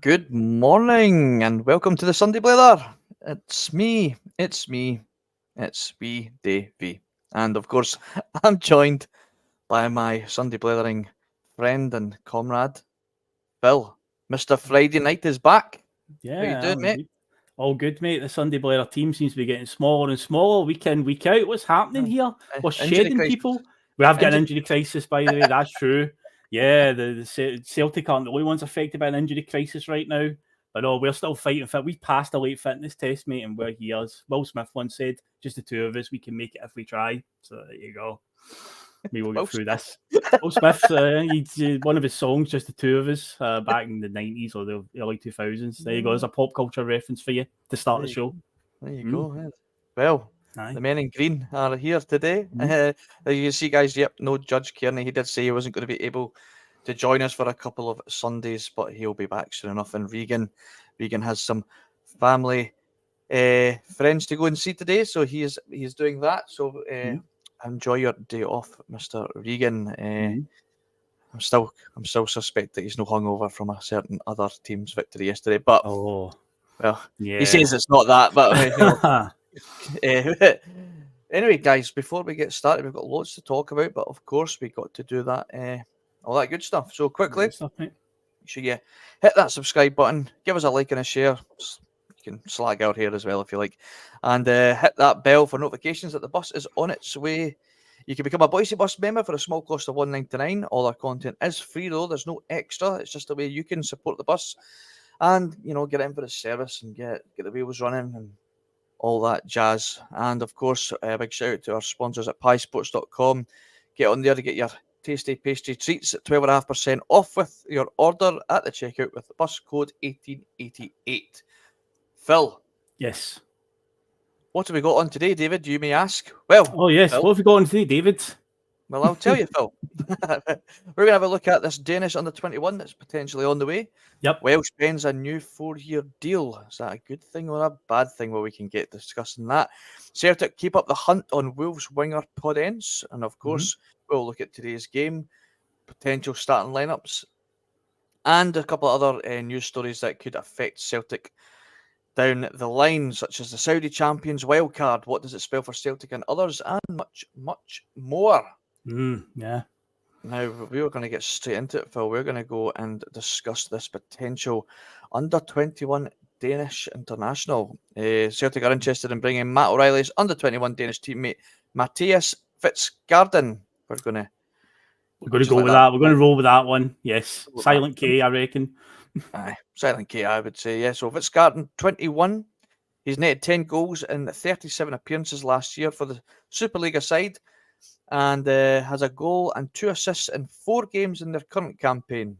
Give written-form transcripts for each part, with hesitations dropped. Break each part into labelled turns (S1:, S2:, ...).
S1: Good morning and welcome to the Sunday Blether. It's me, it's wee Davey. And of course, I'm joined by my Sunday Blethering friend and comrade, Phil. Mr. Friday Night is back. How you doing, mate?
S2: Good. All good, mate. The Sunday Blether team seems to be getting smaller and smaller week in, week out. What's happening here? We're shedding
S1: crisis.
S2: people. We have got an injury crisis, by the way. That's true. Yeah, the Celtic aren't the only ones affected by an injury crisis right now. But no, we're still fighting fit. We passed a late fitness test, mate, and we're here. As Will Smith once said, just the two of us, we can make it if we try. So there you go. We will get through this. Will Smith, one of his songs, just the two of us, back in the 90s or the early 2000s. There you go. There's a pop culture reference for you to start the show.
S1: There you go. Yeah. Well, the men in green are here today. You see, guys, yep, no Judge Kearney. He did say he wasn't going to be able to join us for a couple of Sundays, but he'll be back soon enough. And Regan has some family friends to go and see today, so he's doing that. So enjoy your day off, Mr. Regan. I'm still suspect that he's no hungover from a certain other team's victory yesterday, but he says it's not that. But anyway, guys, before we get started, we've got lots to talk about, but of course we got to do that, all that good stuff. So quickly, make sure you hit that subscribe button, give us a like and a share. You can slag our hair as well if you like, and hit that bell for notifications that the bus is on its way. You can become a Bhoycie Bus member for a small cost of $1.99. All our content is free though. There's no extra. It's just a way you can support the bus and, get in for the service and get the wheels running and all that jazz. And of course, a big shout out to our sponsors at piesports.com. Get on there to get your tasty pastry treats at 12.5% off with your order at the checkout with the bus code 1888. Phil.
S2: Yes.
S1: What have we got on today, David? You may ask. Well,
S2: oh yes, Phil, what have we got on today, David?
S1: Well, I'll tell you, Phil. We're going to have a look at this Danish under-21 that's potentially on the way.
S2: Yep.
S1: Welsh pens a new 4-year deal. Is that a good thing or a bad thing? Well, we can get discussing that. Celtic keep up the hunt on Wolves winger Podence. And of course, we'll look at today's game, potential starting lineups, and a couple of other news stories that could affect Celtic down the line, such as the Saudi Champions wildcard. What does it spell for Celtic and others? And much, much more.
S2: Yeah.
S1: Now, we were going to get straight into it, Phil. We're going to go and discuss this potential under-21 Danish international. Celtic are interested in bringing Matt O'Reilly's under-21 Danish teammate, Matthias Fitzgarden. We're going to
S2: go with that. We're going to roll with that one. Yes. Silent K, I reckon.
S1: Aye, Silent K, I would say. Yeah, so Fitzgarden, 21. He's netted 10 goals in 37 appearances last year for the Superliga side, and has a goal and 2 assists in 4 games in their current campaign.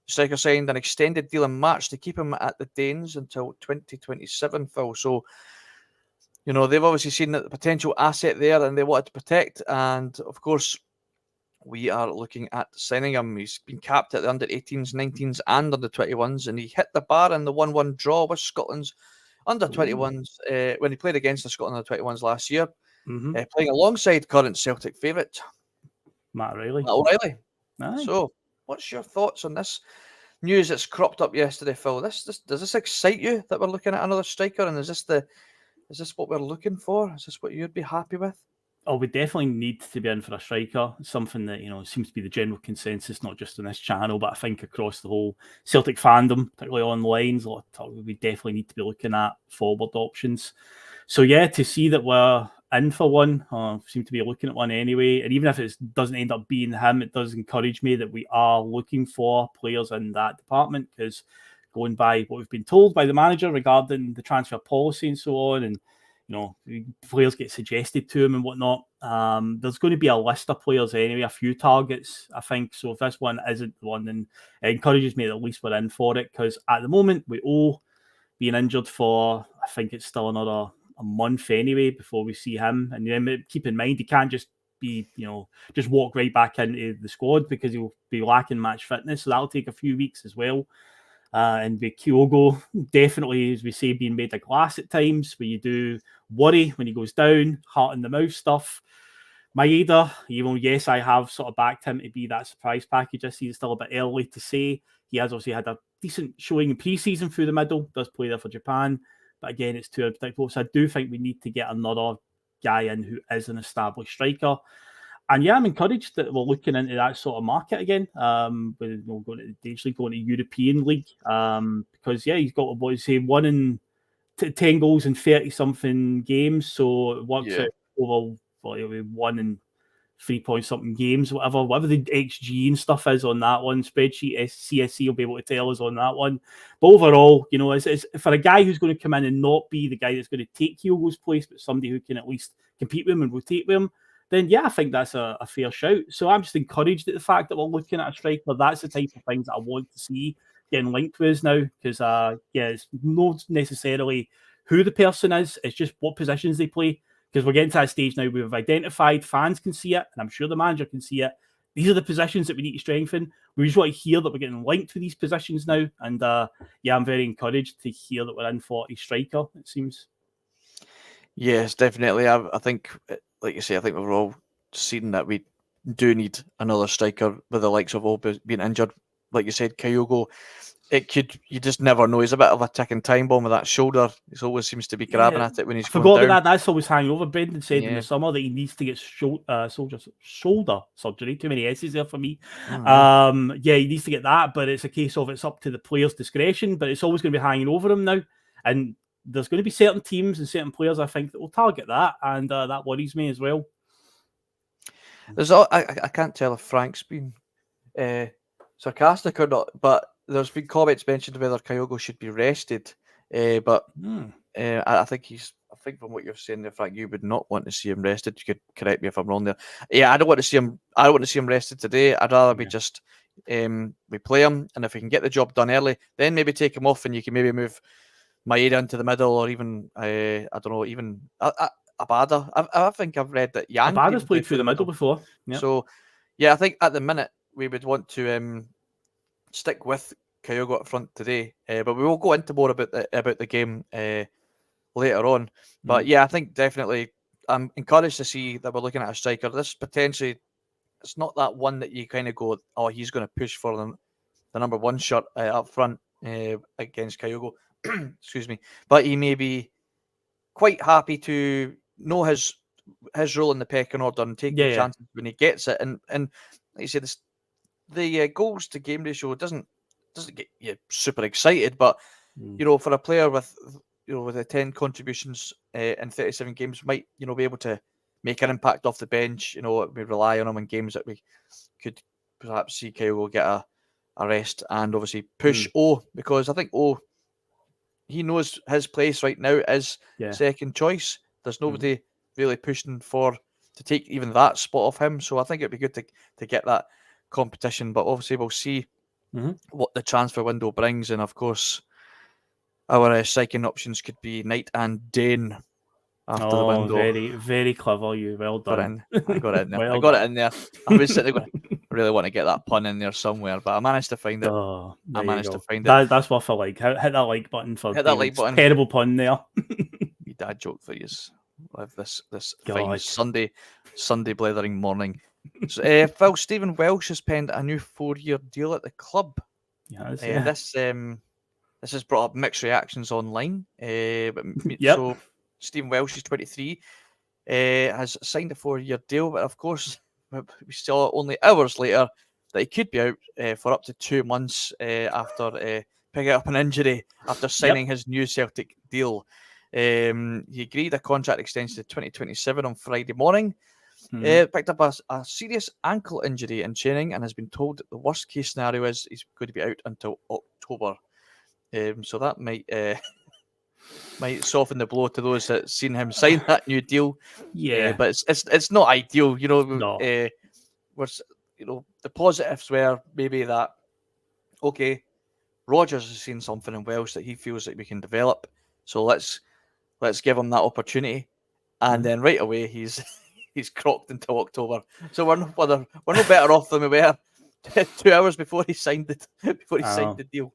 S1: The striker signed an extended deal in March to keep him at the Danes until 2027, Phil. So, they've obviously seen the potential asset there and they wanted to protect. And, of course, we are looking at signing him. He's been capped at the under-18s, 19s and under-21s, and he hit the bar in the 1-1 draw with Scotland's under-21s when he played against the Scotland under-21s last year. Playing alongside current Celtic favourite
S2: Matt O'Reilly.
S1: Aye. So, what's your thoughts on this news that's cropped up yesterday, Phil? Does this excite you that we're looking at another striker? And is this what we're looking for? Is this what you'd be happy with?
S2: Oh, we definitely need to be in for a striker. Something that seems to be the general consensus, not just on this channel, but I think across the whole Celtic fandom, particularly online. We definitely need to be looking at forward options. So yeah, to see that we're in for one, seem to be looking at one anyway. And even if it doesn't end up being him, it does encourage me that we are looking for players in that department, because going by what we've been told by the manager regarding the transfer policy and so on, and players get suggested to him and whatnot, there's going to be a list of players anyway, a few targets, I think. So if this one isn't the one, then it encourages me that at least we're in for it, because at the moment we owe being injured for, I think it's still another a month anyway before we see him. And then keep in mind, he can't just be, just walk right back into the squad, because he'll be lacking match fitness. So that'll take a few weeks as well. And with Kyogo, definitely, as we say, being made of glass at times, where you do worry when he goes down, heart in the mouth stuff. Maeda, yes, I have sort of backed him to be that surprise package. I see it's still a bit early to say He has obviously had a decent showing in pre-season through the middle, does play there for Japan, but again, it's too unpredictable. So I do think we need to get another guy in who is an established striker. And yeah, I'm encouraged that we're looking into that sort of market again. With going to the Danish League, going to European League, because yeah, he's got what say 10 goals in 30-something games, so it works out over 1 in 3 point something games, whatever the XG and stuff is on that one spreadsheet. CSC will be able to tell us on that one. But overall, it's for a guy who's going to come in and not be the guy that's going to take Kyogo's place, but somebody who can at least compete with him and rotate with him, then yeah, I think that's a fair shout. So I'm just encouraged at the fact that we're looking at a striker. That's the type of things that I want to see getting linked with us now, because it's not necessarily who the person is, it's just what positions they play. Because we're getting to that stage now where we've identified, fans can see it, and I'm sure the manager can see it. These are the positions that we need to strengthen. We just want to hear that we're getting linked with these positions now. And I'm very encouraged to hear that we're in for a striker, it seems.
S1: Yes, definitely. I think, like you say, I think we've all seen that we do need another striker with the likes of all being injured. Like you said, Kyogo, you just never know. He's a bit of a ticking time bomb with that shoulder. He always seems to be grabbing at it when he's going down.
S2: I forgot about that. That's always hanging over. Brendan said in the summer that he needs to get shoulder surgery. Too many S's there for me. He needs to get that, but it's a case of it's up to the player's discretion, but it's always going to be hanging over him now. And there's going to be certain teams and certain players, I think, that will target that, and that worries me as well.
S1: I can't tell if Frank's been sarcastic or not, but there's been comments mentioned whether Kyogo should be rested. I think from what you're saying there, Frank, you would not want to see him rested. You could correct me if I'm wrong there. Yeah, I don't want to see him rested today. I'd rather be just we play him, and if we can get the job done early, then maybe take him off, and you can maybe move Maeda into the middle, or even I don't know, even Abada. I think I've read that Jan
S2: Abada's played through the middle before. Yep.
S1: So yeah, I think at the minute we would want to stick with Kyogo up front today, but we will go into more about the game later on. But yeah, I think definitely I'm encouraged to see that we're looking at a striker. This potentially, it's not that one that you kind of go, oh, he's going to push for the number one shirt up front against Kyogo. Excuse me, but he may be quite happy to know his role in the pecking order and take the chances when he gets it. And like you said, the goals to game ratio doesn't get you super excited, but for a player with the 10 contributions in 37 games, might be able to make an impact off the bench. We rely on him in games that we could perhaps see Kyogo get a rest and obviously push O, because I think O, he knows his place right now is second choice. There's nobody really pushing to take even that spot off him. So I think it'd be good to get that competition. But obviously we'll see what the transfer window brings. And of course, our striking options could be Knight and Dane after the window.
S2: Very, very clever. You well done.
S1: I got it in there. I got it in there. I was sitting there going, I really want to get that pun in there somewhere, but I managed to find it. I managed to find it.
S2: That's worth a like. Hit that like button for
S1: that like button.
S2: Terrible pun there.
S1: Me dad joke for you. With this fine Sunday blethering morning. So, Phil, Stephen Welsh has penned a new 4-year deal at the club. This has brought up mixed reactions online. So Stephen Welsh is 23, has signed a 4-year deal, but of course we saw only hours later that he could be out for up to 2 months after picking up an injury after signing his new Celtic deal. He agreed a contract extension to 2027 on Friday morning. Picked up a serious ankle injury in training and has been told that the worst case scenario is he's going to be out until October. So that might soften the blow to those that seen him sign that new deal. But it's not ideal, No. The positives were maybe that Rodgers has seen something in Welsh that he feels that we can develop. So let's give him that opportunity. And then right away he's crocked until October. So we're no better off than we were 2 hours before he signed the deal.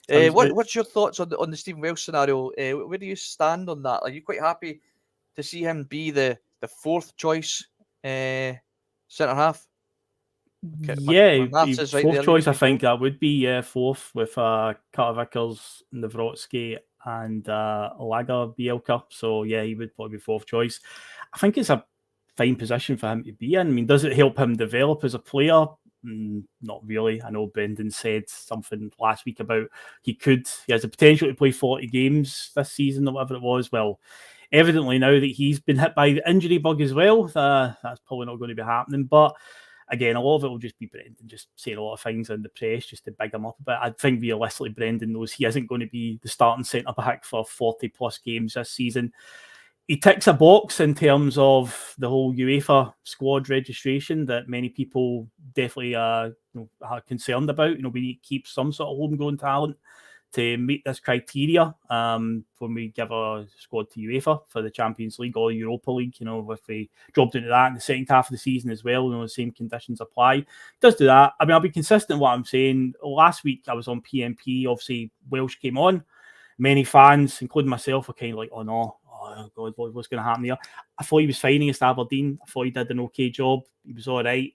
S1: What's your thoughts on the Stephen Welsh scenario? Where do you stand on that? Are you quite happy to see him be the fourth choice centre half?
S2: Yeah,
S1: maths is right
S2: fourth
S1: there.
S2: choice. I think that would be fourth with Carter Vickers, Nawrocki, and Lager Bielka. So yeah, he would probably be fourth choice. I think it's a fine position for him to be in. I mean, does it help him develop as a player? Not really. I know Brendan said something last week about he has the potential to play 40 games this season or whatever it was. Well, evidently now that he's been hit by the injury bug as well, that's probably not going to be happening. But again, a lot of it will just be Brendan just saying a lot of things in the press just to big him up a bit. I think realistically, Brendan knows he isn't going to be the starting centre back for 40 plus games this season. He ticks a box in terms of the whole UEFA squad registration that many people definitely are concerned about. We need to keep some sort of homegrown talent to meet this criteria when we give a squad to UEFA for the Champions League or Europa League. If we dropped into that in the second half of the season as well, the same conditions apply. It does do that. I mean, I'll be consistent in what I'm saying. Last week I was on PMP. Obviously, Welsh came on. Many fans, including myself, were kind of like, oh no, oh God, what's going to happen here? I thought he was fine against Aberdeen. I thought he did an okay job. He was all right.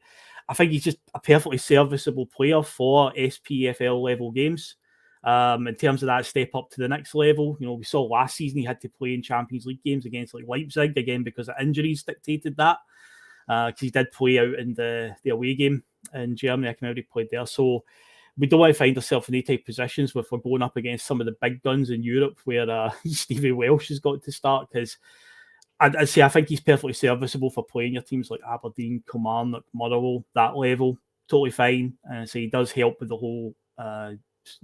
S2: I think he's just a perfectly serviceable player for SPFL level games. In terms of that step up to the next level, we saw last season he had to play in Champions League games against like Leipzig again because of injuries dictated that. Because he did play out in the away game in Germany. I can already played there. So we don't want to find ourselves in any type of positions where we're going up against some of the big guns in Europe where Stevie Welsh has got to start, because I'd say I think he's perfectly serviceable for playing your teams like Aberdeen, Kilmarnock, Motherwell, that level. Totally fine. And so he does help with the whole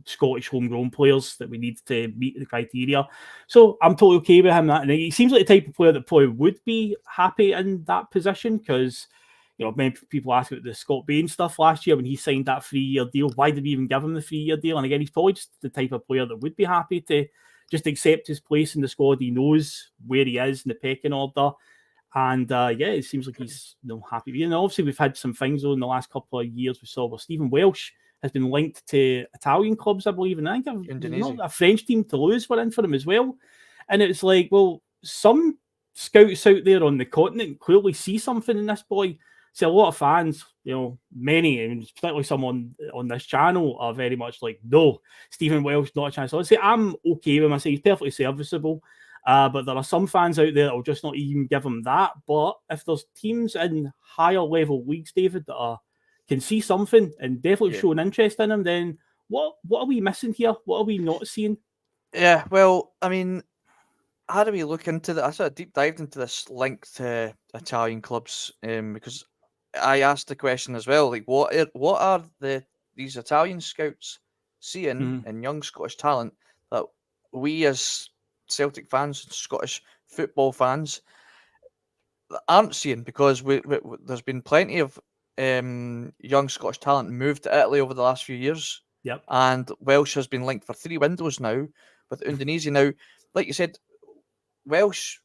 S2: Scottish homegrown players that we need to meet the criteria. So I'm totally okay with him. And he seems like the type of player that probably would be happy in that position because, many people ask about the Scott Bain stuff last year when he signed that 3-year deal. Why did we even give him the 3-year deal? And again, he's probably just the type of player that would be happy to just accept his place in the squad. He knows where he is in the pecking order. And it seems like he's happy. Obviously, we've had some things though in the last couple of years. We saw where Stephen Welsh has been linked to Italian clubs, I believe, and I think not a French team, Toulouse were in for him as well. And it's like, well, some scouts out there on the continent clearly see something in this boy. So a lot of fans, many, and particularly some on this channel, are very much like, no, Stephen Welsh, not a chance. So I'd say I'm okay with him. I say he's perfectly serviceable. But there are some fans out there that will just not even give him that. But if there's teams in higher level leagues, David, that can see something and definitely show an interest in him, then what are we missing here? What are we not seeing?
S1: Yeah, well, I mean, how do we look into that? I sort of deep dived into this link to Italian clubs because I asked the question as well, like what are these Italian scouts seeing in young Scottish talent that we as Celtic fans, Scottish football fans, aren't seeing? Because there's been plenty of young Scottish talent moved to Italy over the last few years.
S2: Yep.
S1: And Welsh has been linked for 3 windows now with Indonesia. Now, like you said, Welsh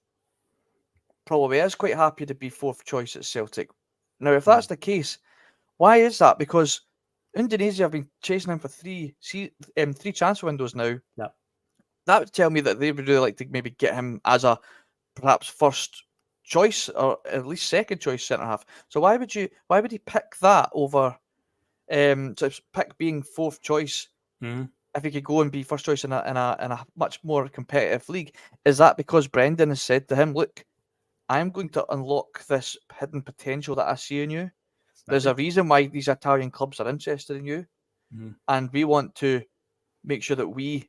S1: probably is quite happy to be fourth choice at Celtic. Now, if that's the case, why is that? Because Indonesia have been chasing him for 3 transfer windows now.
S2: Yep.
S1: That would tell me that they would really like to maybe get him as a perhaps first choice or at least second choice centre half. So why would he pick that over pick being fourth choice if he could go and be first choice in a much more competitive league? Is that because Brendan has said to him, look, I'm going to unlock this hidden potential that I see in you. There's a reason why these Italian clubs are interested in you, and we want to make sure that we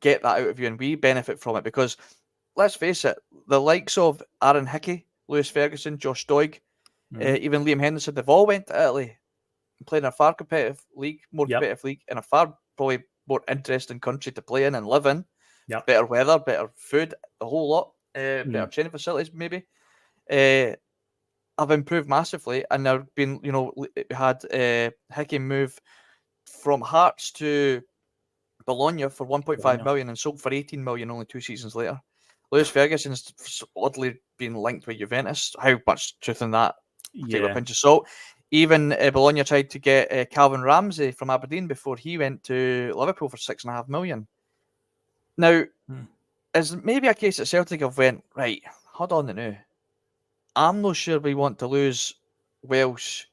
S1: get that out of you and we benefit from it. Because let's face it, the likes of Aaron Hickey, Lewis Ferguson, Josh Doig, even Liam Henderson, they've all went to Italy and played in a far competitive league, competitive league, in a far probably more interesting country to play in and live in. Better weather, better food, a whole lot, better training facilities maybe. Have improved massively, and they've been, had Hickey move from Hearts to Bologna for 1.5 million and sold for 18 million only 2 seasons later. Lewis Ferguson's oddly been linked with Juventus. How much truth in that? Take a pinch of salt. Even Bologna tried to get Calvin Ramsey from Aberdeen before he went to Liverpool for 6.5 million. Now, is maybe a case that Celtic have went, right, hold on now. I'm not sure we want to lose Welsh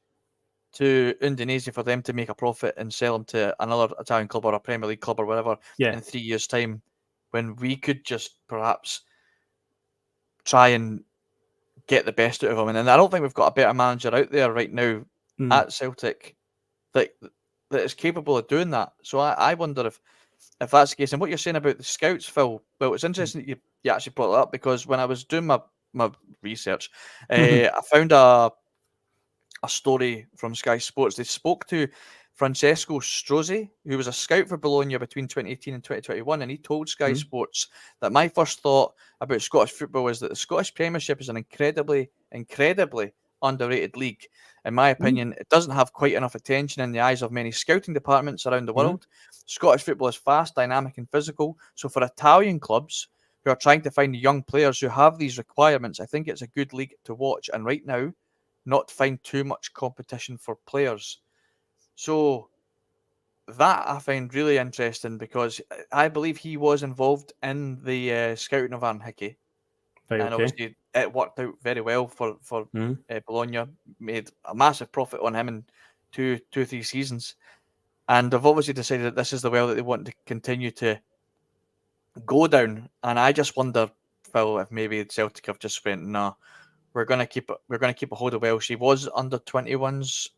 S1: to Udinese for them to make a profit and sell him to another Italian club or a Premier League club or whatever in 3 years' time, when we could just perhaps try and get the best out of him. And I don't think we've got a better manager out there right now at Celtic that is capable of doing that. So I wonder if that's the case. And what you're saying about the scouts, Phil, well, it's interesting that you actually brought that up, because when I was doing my research, I found a story from Sky Sports. They spoke to Francesco Strozzi, who was a scout for Bologna between 2018 and 2021, and he told Sky Sports that my first thought about Scottish football is that the Scottish Premiership is an incredibly underrated league. In my opinion, it doesn't have quite enough attention in the eyes of many scouting departments around the world. Scottish football is fast, dynamic and physical, so for Italian clubs who are trying to find young players who have these requirements, I think it's a good league to watch, and right now, not find too much competition for players. So that I find really interesting, because I believe he was involved in the scouting of Aaron Hickey. Obviously it worked out very well for Bologna, made a massive profit on him in 2-3 seasons. And they've obviously decided that this is the well that they want to continue to go down. And I just wonder, Phil, if maybe Celtic have just went, nah, we're gonna keep a hold of Welsh. He was under 21s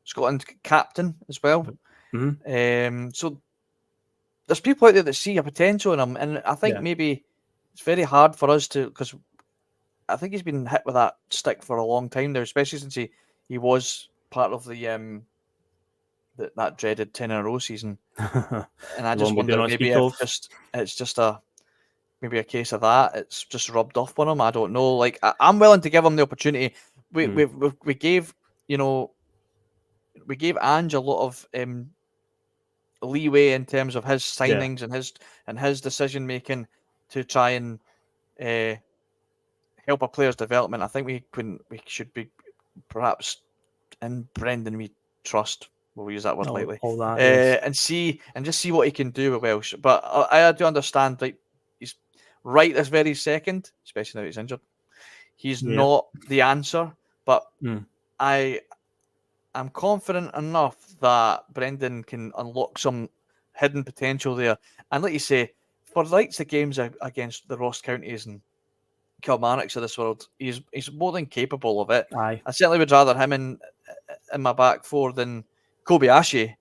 S1: Scotland captain as well. So there's people out there that see a potential in him, and I think maybe it's very hard for us to, because I think he's been hit with that stick for a long time now, especially since he was part of the that dreaded 10 in a row season. And I just wonder maybe it's just maybe a case of that. It's just rubbed off on him. I don't know. Like, I'm willing to give him the opportunity. We gave Ange a lot of leeway in terms of his signings and his decision making to try and help a player's development. I think we should be perhaps in Brendan we trust. We'll use that word lightly. And just see what he can do with Welsh. But I do understand, like, he's right this very second, especially now he's injured. He's not the answer, but I'm confident enough that Brendan can unlock some hidden potential there. And like you say, for the likes of games against the Ross Counties and Kilmarnocks of this world, he's more than capable of it. I certainly would rather him in my back four than Kobayashi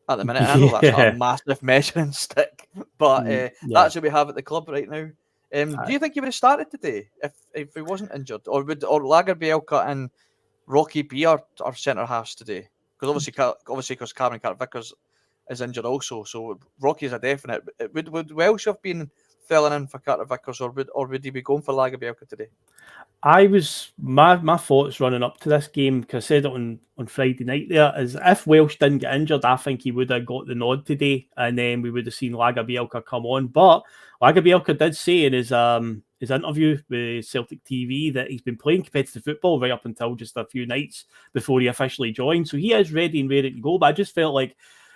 S1: at the minute. And I know that's not a massive measuring stick, but that's what we have at the club right now. Do you think he would have started today if he wasn't injured, or would Lagerbielke and Rocky be our centre halves today? Because obviously, because Cameron Carter-Vickers is injured also, so Rocky is a definite. Would Welsh have been filling in for Carter-Vickers, or would he be going for Lagerbielke today?
S2: My thoughts running up to this game, because I said it on Friday night there, is if Welsh didn't get injured, I think he would have got the nod today, and then we would have seen Lagerbielke come on. But Lagerbielke did say in his interview with Celtic TV that he's been playing competitive football right up until just a few nights before he officially joined. So he is ready and ready to go. But I just felt like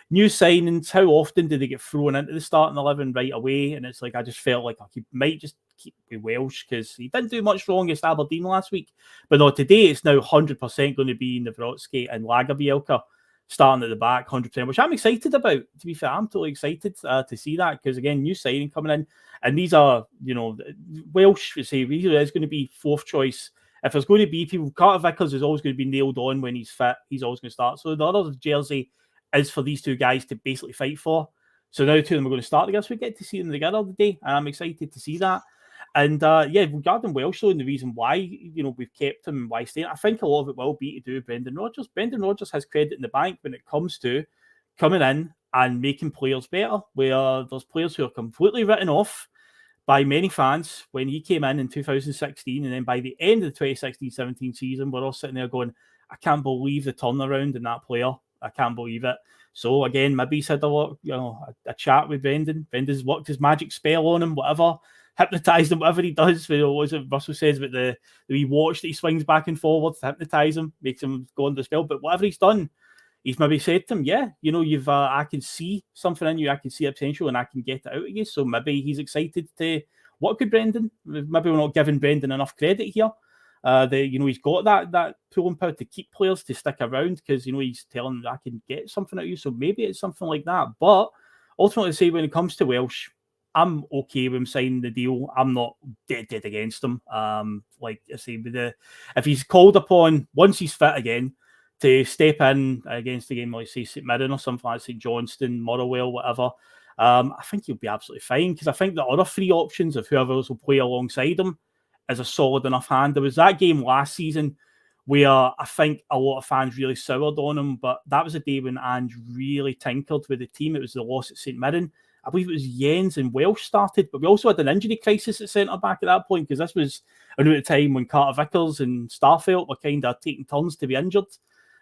S2: new signings, how often do they get thrown into the starting 11 right away? And it's like, I just felt like he might just keep with Welsh, because he didn't do much wrong against Aberdeen last week. But no, today it's now 100% going to be Nawrocki and Lagerbielke starting at the back, 100%, which I'm excited about. To be fair, I'm totally excited to see that, because again, new signing coming in, and these are, Welsh, say, really is going to be fourth choice. If there's going to be people, Carter-Vickers is always going to be nailed on when he's fit. He's always going to start. So the other jersey is for these two guys to basically fight for. So now two of them are going to start together, so we get to see them together today, and I'm excited to see that. And regarding Welsh, though, and the reason why we've kept him and why he's staying, I think a lot of it will be to do with Brendan Rodgers. Brendan Rodgers has credit in the bank when it comes to coming in and making players better, where there's players who are completely written off by many fans when he came in 2016, and then by the end of the 2016-17 season, we're all sitting there going, I can't believe the turnaround in that player. I can't believe it. So again, maybe he's had a chat with Brendan. Brendan's worked his magic spell on him, whatever, hypnotised him, whatever he does. What Russell says about the wee watch that he swings back and forward to hypnotise him, makes him go under the spell. But whatever he's done, he's maybe said to him, you've I can see something in you, I can see a potential, and I can get it out of you. So maybe he's excited to work with Brendan. Maybe we're not giving Brendan enough credit here. He's got that pulling power to keep players to stick around because he's telling them I can get something out of you. So maybe it's something like that. But ultimately, say when it comes to Welsh, I'm okay with him signing the deal. I'm not dead against him. Like I say, if he's called upon once he's fit again to step in against a game like say St Mirren or something like St Johnstone, Motherwell, whatever. I think he'll be absolutely fine because I think the other three options of whoever else will play alongside him is a solid enough hand. There was that game last season where I think a lot of fans really soured on him, but that was a day when Ange really tinkered with the team. It was the loss at St Mirren. I believe it was Jens and Welsh started, but we also had an injury crisis at centre-back at that point because this was around the time when Carter Vickers and Starfelt were kind of taking turns to be injured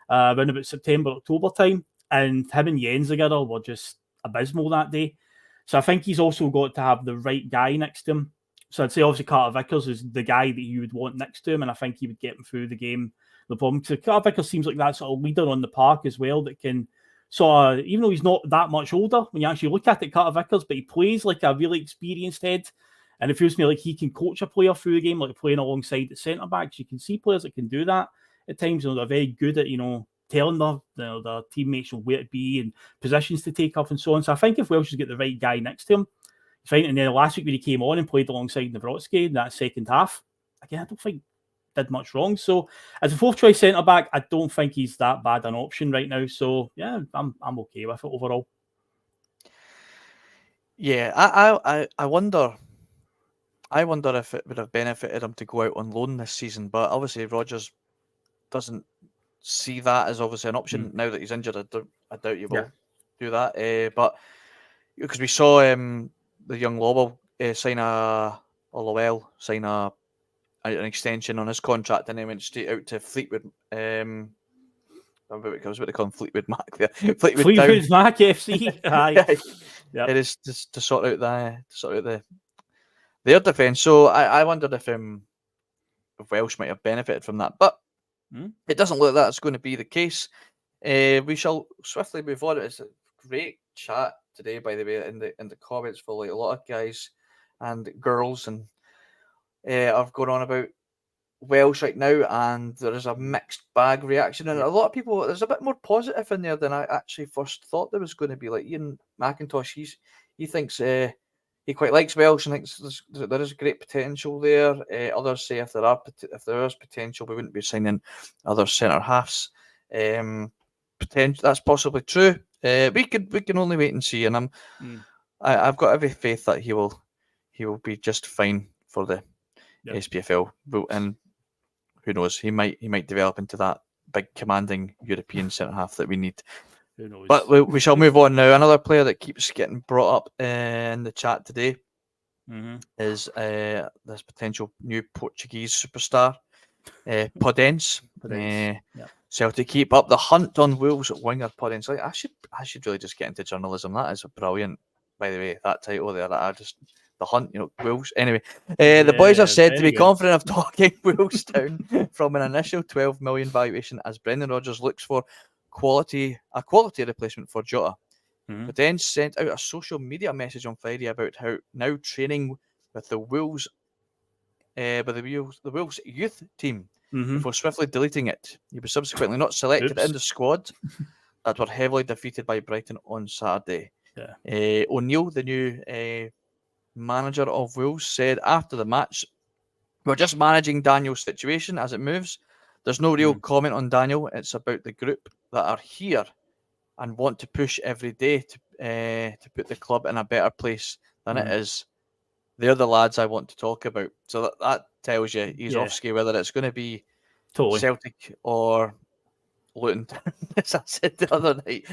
S2: around about September, October time, and him and Jens together were just abysmal that day. So I think he's also got to have the right guy next to him. So I'd say obviously Carter Vickers is the guy that you would want next to him, and I think he would get him through the game. The problem, because Carter Vickers seems like that sort of leader on the park as well that can sort of, even though he's not that much older, when you actually look at it, Carter Vickers, but he plays like a really experienced head, and it feels to me like he can coach a player through the game, like playing alongside the centre-backs. You can see players that can do that at times. They're very good at, telling their teammates where to be and positions to take up and so on. So I think if Welsh has got the right guy next to him, fine. And then last week when he came on and played alongside Nawrocki in that second half, again, I don't think did much wrong. So as a fourth choice centre back, I don't think he's that bad an option right now. So yeah, I'm okay with it overall.
S1: Yeah, I wonder if it would have benefited him to go out on loan this season, but obviously Rodgers doesn't see that as obviously an option now that he's injured. I doubt you will do that. But because we saw the young Lowell sign an extension on his contract, and then went straight out to Fleetwood. I was about to call him Fleetwood Mac there.
S2: Fleetwood Mac FC.
S1: It is just to sort out their defence. So I wondered if Welsh might have benefited from that, but it doesn't look like that's going to be the case. We shall swiftly move on. It's a great chat today, by the way, in the comments for like a lot of guys and girls and are going on about Welsh right now, and there is a mixed bag reaction, and a lot of people, there's a bit more positive in there than I actually first thought there was going to be. Like Ian McIntosh, he thinks he quite likes Welsh and thinks there is great potential there. Others say if there is potential, we wouldn't be signing other centre halves. Potential, that's possibly true. We can only wait and see, and I've got every faith that he will be just fine for the SPFL, and who knows, he might develop into that big commanding European centre half that we need.
S2: Who knows?
S1: But we shall move on now. Another player that keeps getting brought up in the chat today is this potential new Portuguese superstar, Podence. Celtic keep up the hunt on Wolves at winger. Podence. Like, I should really just get into journalism. That is a brilliant, by the way, that title there. The hunt, Wolves. Anyway, the boys are said to be confident of talking Wolves down from an initial 12 million valuation as Brendan Rodgers looks for a quality replacement for Jota. But then sent out a social media message on Friday about how now training with the Wolves, the Wolves youth team, before swiftly deleting it. He was subsequently not selected in the squad that were heavily defeated by Brighton on Saturday. O'Neill, the new manager of Wolves, said after the match, "We're just managing Daniel's situation as it moves. There's no real comment on Daniel. It's about the group that are here and want to push every day to put the club in a better place than it is. They're the lads I want to talk about." So that tells you he's off ski, whether it's going to be Celtic or Luton, as I said the other night.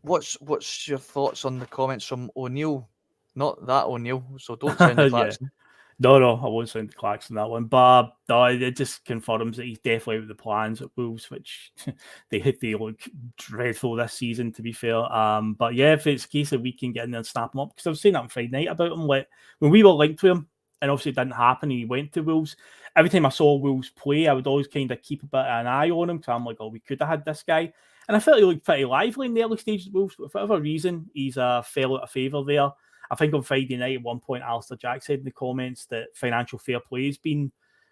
S1: What's your thoughts on the comments from O'Neill? Not that O'Neill, so don't sound the klaxon.
S2: No, I won't sound the klaxon on that one. But it just confirms that he's definitely out of the plans at Wolves, which they look dreadful this season, to be fair. But yeah, if it's a case that we can get in there and snap him up, because I was saying that on Friday night about him, like when we were linked to him, and obviously it didn't happen, he went to Wolves. Every time I saw Wolves play, I would always kind of keep a bit of an eye on him, because I'm like, oh, we could have had this guy. And I felt he looked pretty lively in the early stages of Wolves, but for whatever reason, he's fell out of favour there. I think on Friday night, at one point, Alistair Jack said in the comments that financial fair play has been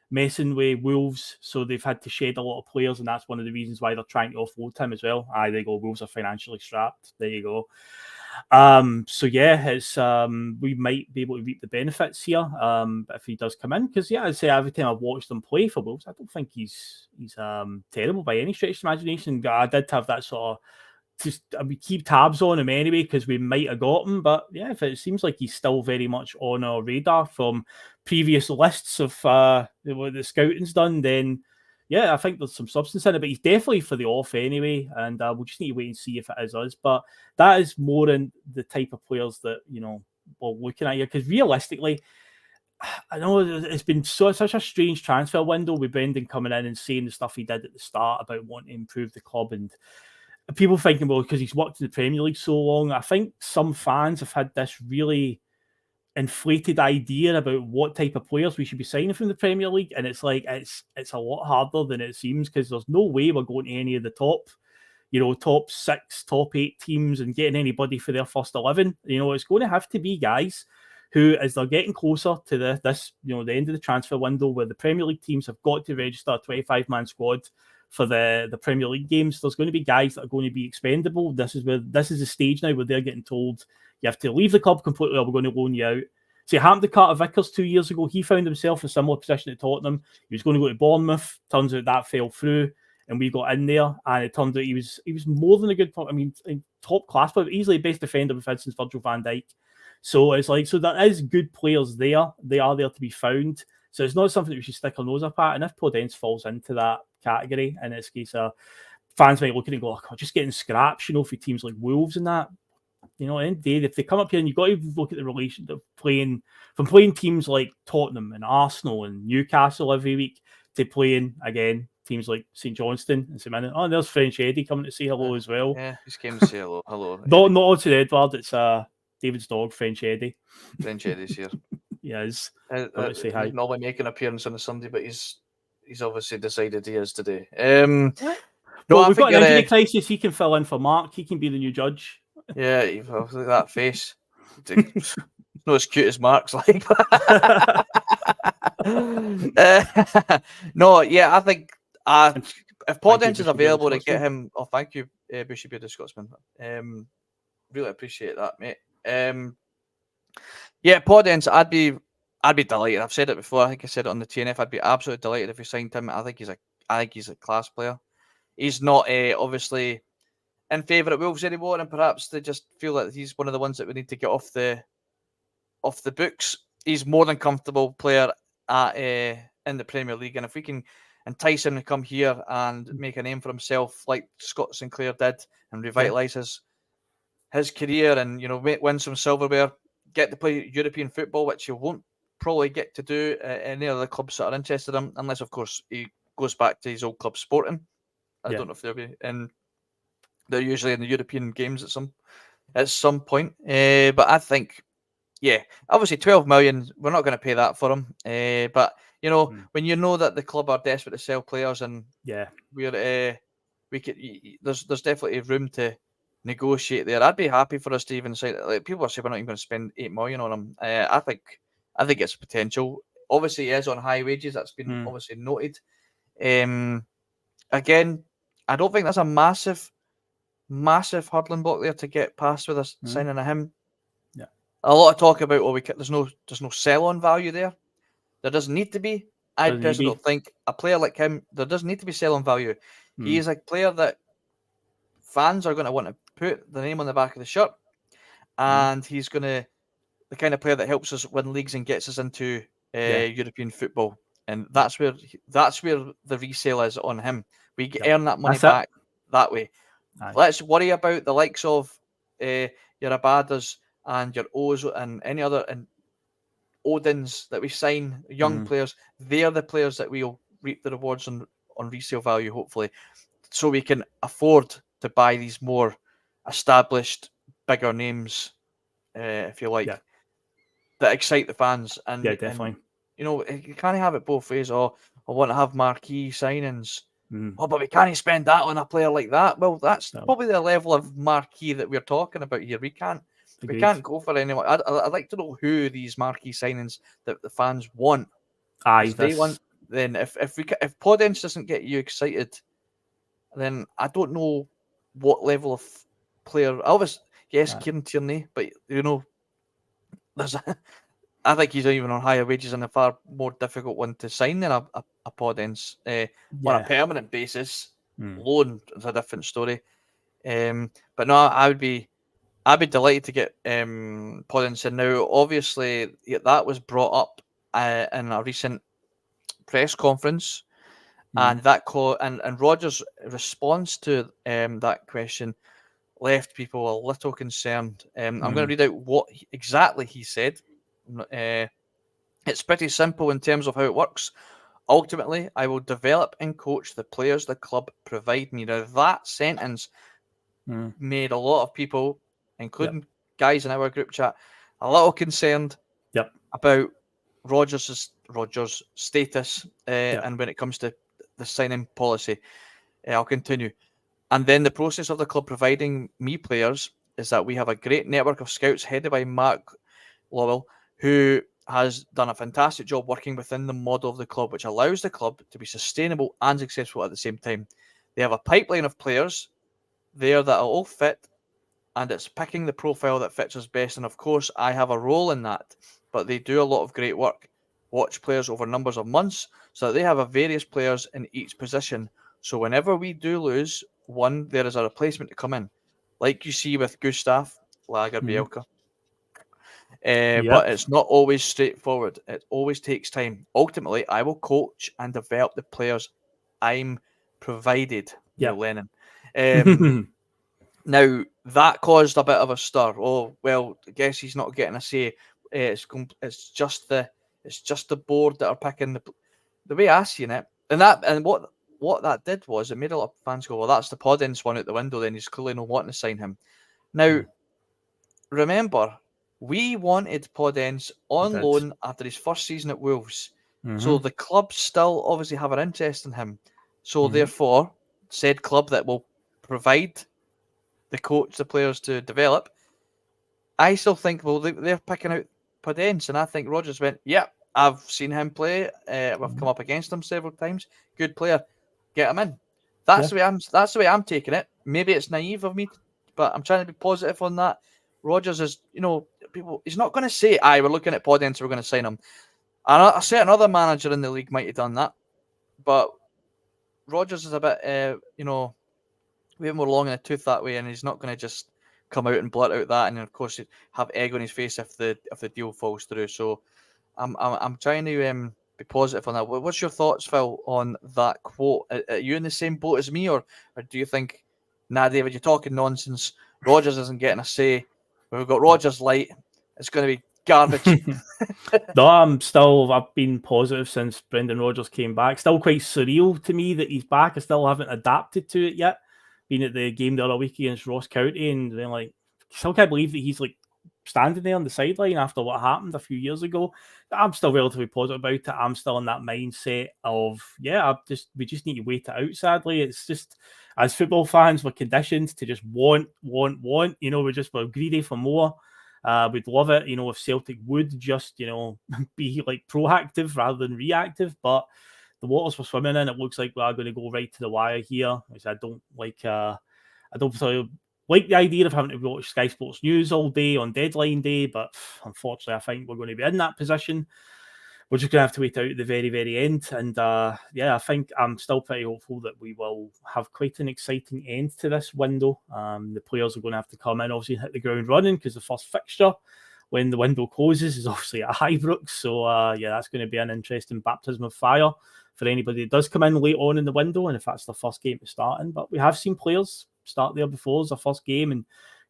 S2: messing with Wolves, so they've had to shed a lot of players, and that's one of the reasons why they're trying to offload him as well. There you go. Wolves are financially strapped. There you go. So yeah, it's we might be able to reap the benefits here, if he does come in, because I'd say every time I've watched him play for Wolves, I don't think he's terrible by any stretch of the imagination. I did have that sort of we keep tabs on him anyway because we might have got him, but if it seems like he's still very much on our radar from previous lists of what the scouting's done, then I think there's some substance in it, but he's definitely for the off anyway, and we'll just need to wait and see if it is us. But that is more in the type of players that we're looking at here, because realistically, I know it's been such a strange transfer window with Brendan coming in and saying the stuff he did at the start about wanting to improve the club, and people thinking, well, because he's worked in the Premier League so long. I think some fans have had this really inflated idea about what type of players we should be signing from the Premier League, and it's like it's a lot harder than it seems, because there's no way we're going to any of the top 6, top 8 teams and getting anybody for their first 11. It's going to have to be guys who, as they're getting closer to the end of the transfer window, where the Premier League teams have got to register a 25-man squad for the Premier League games, there's going to be guys that are going to be expendable. This is the stage now where they're getting told you have to leave the club completely or we're going to loan you out. So it happened to Carter Vickers 2 years ago. He found himself in a similar position at Tottenham. He was going to go to Bournemouth. Turns out that fell through, and we got in there, and it turned out he was more than a good, top class, but easily best defender we've had since Virgil van Dijk. So it's like, so there is good players there. They are there to be found. So it's not something that we should stick our nose up at. And if Podence falls into that category, in this case, fans might look at it and go, oh, just getting scraps, for teams like Wolves and that. At the end of the day, if they come up here, and you've got to look at the relation of playing teams like Tottenham and Arsenal and Newcastle every week to playing, again, teams like St Johnstone and St Mirren. Oh, there's French Eddie coming to say hello as well.
S1: Yeah, he's came to say hello. Hello.
S2: Not to Edward, it's David's dog, French Eddie.
S1: French Eddie's here.
S2: Yes.
S1: He's normally making an appearance on a Sunday, but he's obviously decided he is today.
S2: We've got an injury crisis. He can fill in for Mark. He can be the new judge.
S1: Yeah, look at that face. Not as cute as Mark's like. No, I think if Podence is available to get him, thank you, Bhoycie Bus, Scotsman. Really appreciate that, mate. Podence, I'd be delighted. I've said it before. I think I said it on the TNF. I'd be absolutely delighted if we signed him. I think he's a class player. He's not obviously in favour at Wolves anymore, and perhaps they just feel that he's one of the ones that we need to get off the books. He's more than comfortable player in the Premier League, and if we can entice him to come here and make a name for himself like Scott Sinclair did and revitalise his career, and win some silverware, get to play European football, which you won't probably get to do any other clubs that are interested in, unless of course he goes back to his old club Sporting. I don't know if they'll be in. They're usually in the European games at some point. But I think, obviously 12 million, we're not going to pay that for him. But when you know that the club are desperate to sell players, and there's definitely room to negotiate there. I'd be happy for us to even say, like, people are saying we're not even going to spend 8 million on him. I think it's potential. Obviously, he is on high wages. That's been obviously noted. Again, I don't think that's a massive hurdling block there to get past with us signing of him.
S2: Yeah,
S1: a lot of talk about there's no sell-on value there. There doesn't need to be. I personally don't think a player like him, there doesn't need to be sell-on value. He is a player that fans are going to want to put the name on the back of the shirt, and he's going to the kind of player that helps us win leagues and gets us into European football. And that's where the resale is on him. We earn that money back that way.
S2: Aye.
S1: Let's worry about the likes of your Abadas and your O's and any other and Odins that we sign, young players. They're the players that we'll reap the rewards on resale value, hopefully, so we can afford to buy these more established, bigger names, if you like, that excite the fans. And
S2: definitely.
S1: And, you can't have it both ways. I want to have marquee signings. But we can't spend that on a player like that. Well, that's probably the level of marquee that we're talking about here. We can't go for anyone. I'd like to know who these marquee signings that the fans want.
S2: Aye,
S1: they want then if Podence doesn't get you excited, then I don't know what level of player. Yes, Kieran Tierney, but I think he's even on higher wages and a far more difficult one to sign than a Podence on a permanent basis. Loan is a different story. But no, I'd be delighted to get Podence in now. Obviously, that was brought up in a recent press conference, and that and Rodgers' response to that question left people a little concerned. I'm going to read out what exactly he said. It's pretty simple in terms of how it works. Ultimately, I will develop and coach the players the club provide me. Now, that sentence made a lot of people, including guys in our group chat, a little concerned about Rodgers' status and when it comes to the signing policy. I'll continue. And then the process of the club providing me players is that we have a great network of scouts headed by Mark Lowell, who has done a fantastic job working within the model of the club, which allows the club to be sustainable and successful at the same time. They have a pipeline of players there that are all fit, and it's picking the profile that fits us best. And of course, I have a role in that, but they do a lot of great work. Watch players over numbers of months so that they have various players in each position. So whenever we do lose one, there is a replacement to come in, like you see with Gustav, Lager, Bielka. But it's not always straightforward. It always takes time. Ultimately, I will coach and develop the players I'm provided. Lennon. Now, that caused a bit of a stir. Oh, well, I guess he's not getting a say. It's just the board that are picking the way I seen it. And what that did was it made a lot of fans go, well, that's the Podence one out the window, then he's clearly not wanting to sign him. Now, remember, we wanted Podence on loan after his first season at Wolves. So the club still obviously have an interest in him. So therefore, said club that will provide the coach, the players to develop, I still think, well, they're picking out Podence, and I think Rodgers went, I've seen him play. We've come up against him several times. Good player, get him in. That's the way I'm taking it. Maybe it's naive of me, but I'm trying to be positive on that. Rodgers is, people. He's not going to say, we're looking at Podence, we're going to sign him." And I say another manager in the league might have done that, but Rodgers is a bit, way more long in the tooth that way, and he's not going to just come out and blurt out that, and of course have egg on his face if the deal falls through. So I'm trying to be positive on that. What's your thoughts, Phil, on that quote? Are you in the same boat as me, or do you think, nah, David, you're talking nonsense? Rodgers isn't getting a say. We've got Rodgers light. It's going to be garbage.
S2: No, I've been positive since Brendan Rodgers came back. Still quite surreal to me that he's back. I still haven't adapted to it yet. Being at the game the other week against Ross County, and then still can't believe that he's standing there on the sideline after what happened a few years ago. I'm still relatively positive about it. I'm still in that mindset of we just need to wait it out. Sadly, it's just, as football fans, we're conditioned to just want. We're greedy for more. We'd love it, if Celtic would just, be proactive rather than reactive. But the waters we're swimming in, it looks like we are going to go right to the wire here. Which I don't like. I don't particularly like the idea of having to watch Sky Sports News all day on deadline day, but unfortunately, I think we're going to be in that position. We're just going to have to wait out at the very, very end. And I think I'm still pretty hopeful that we will have quite an exciting end to this window. The players are going to have to come in, obviously, and hit the ground running, because the first fixture when the window closes is obviously at Highbrook. So, that's going to be an interesting baptism of fire for anybody that does come in late on in the window, and if that's their first game to start in. But we have seen players start there before as their first game and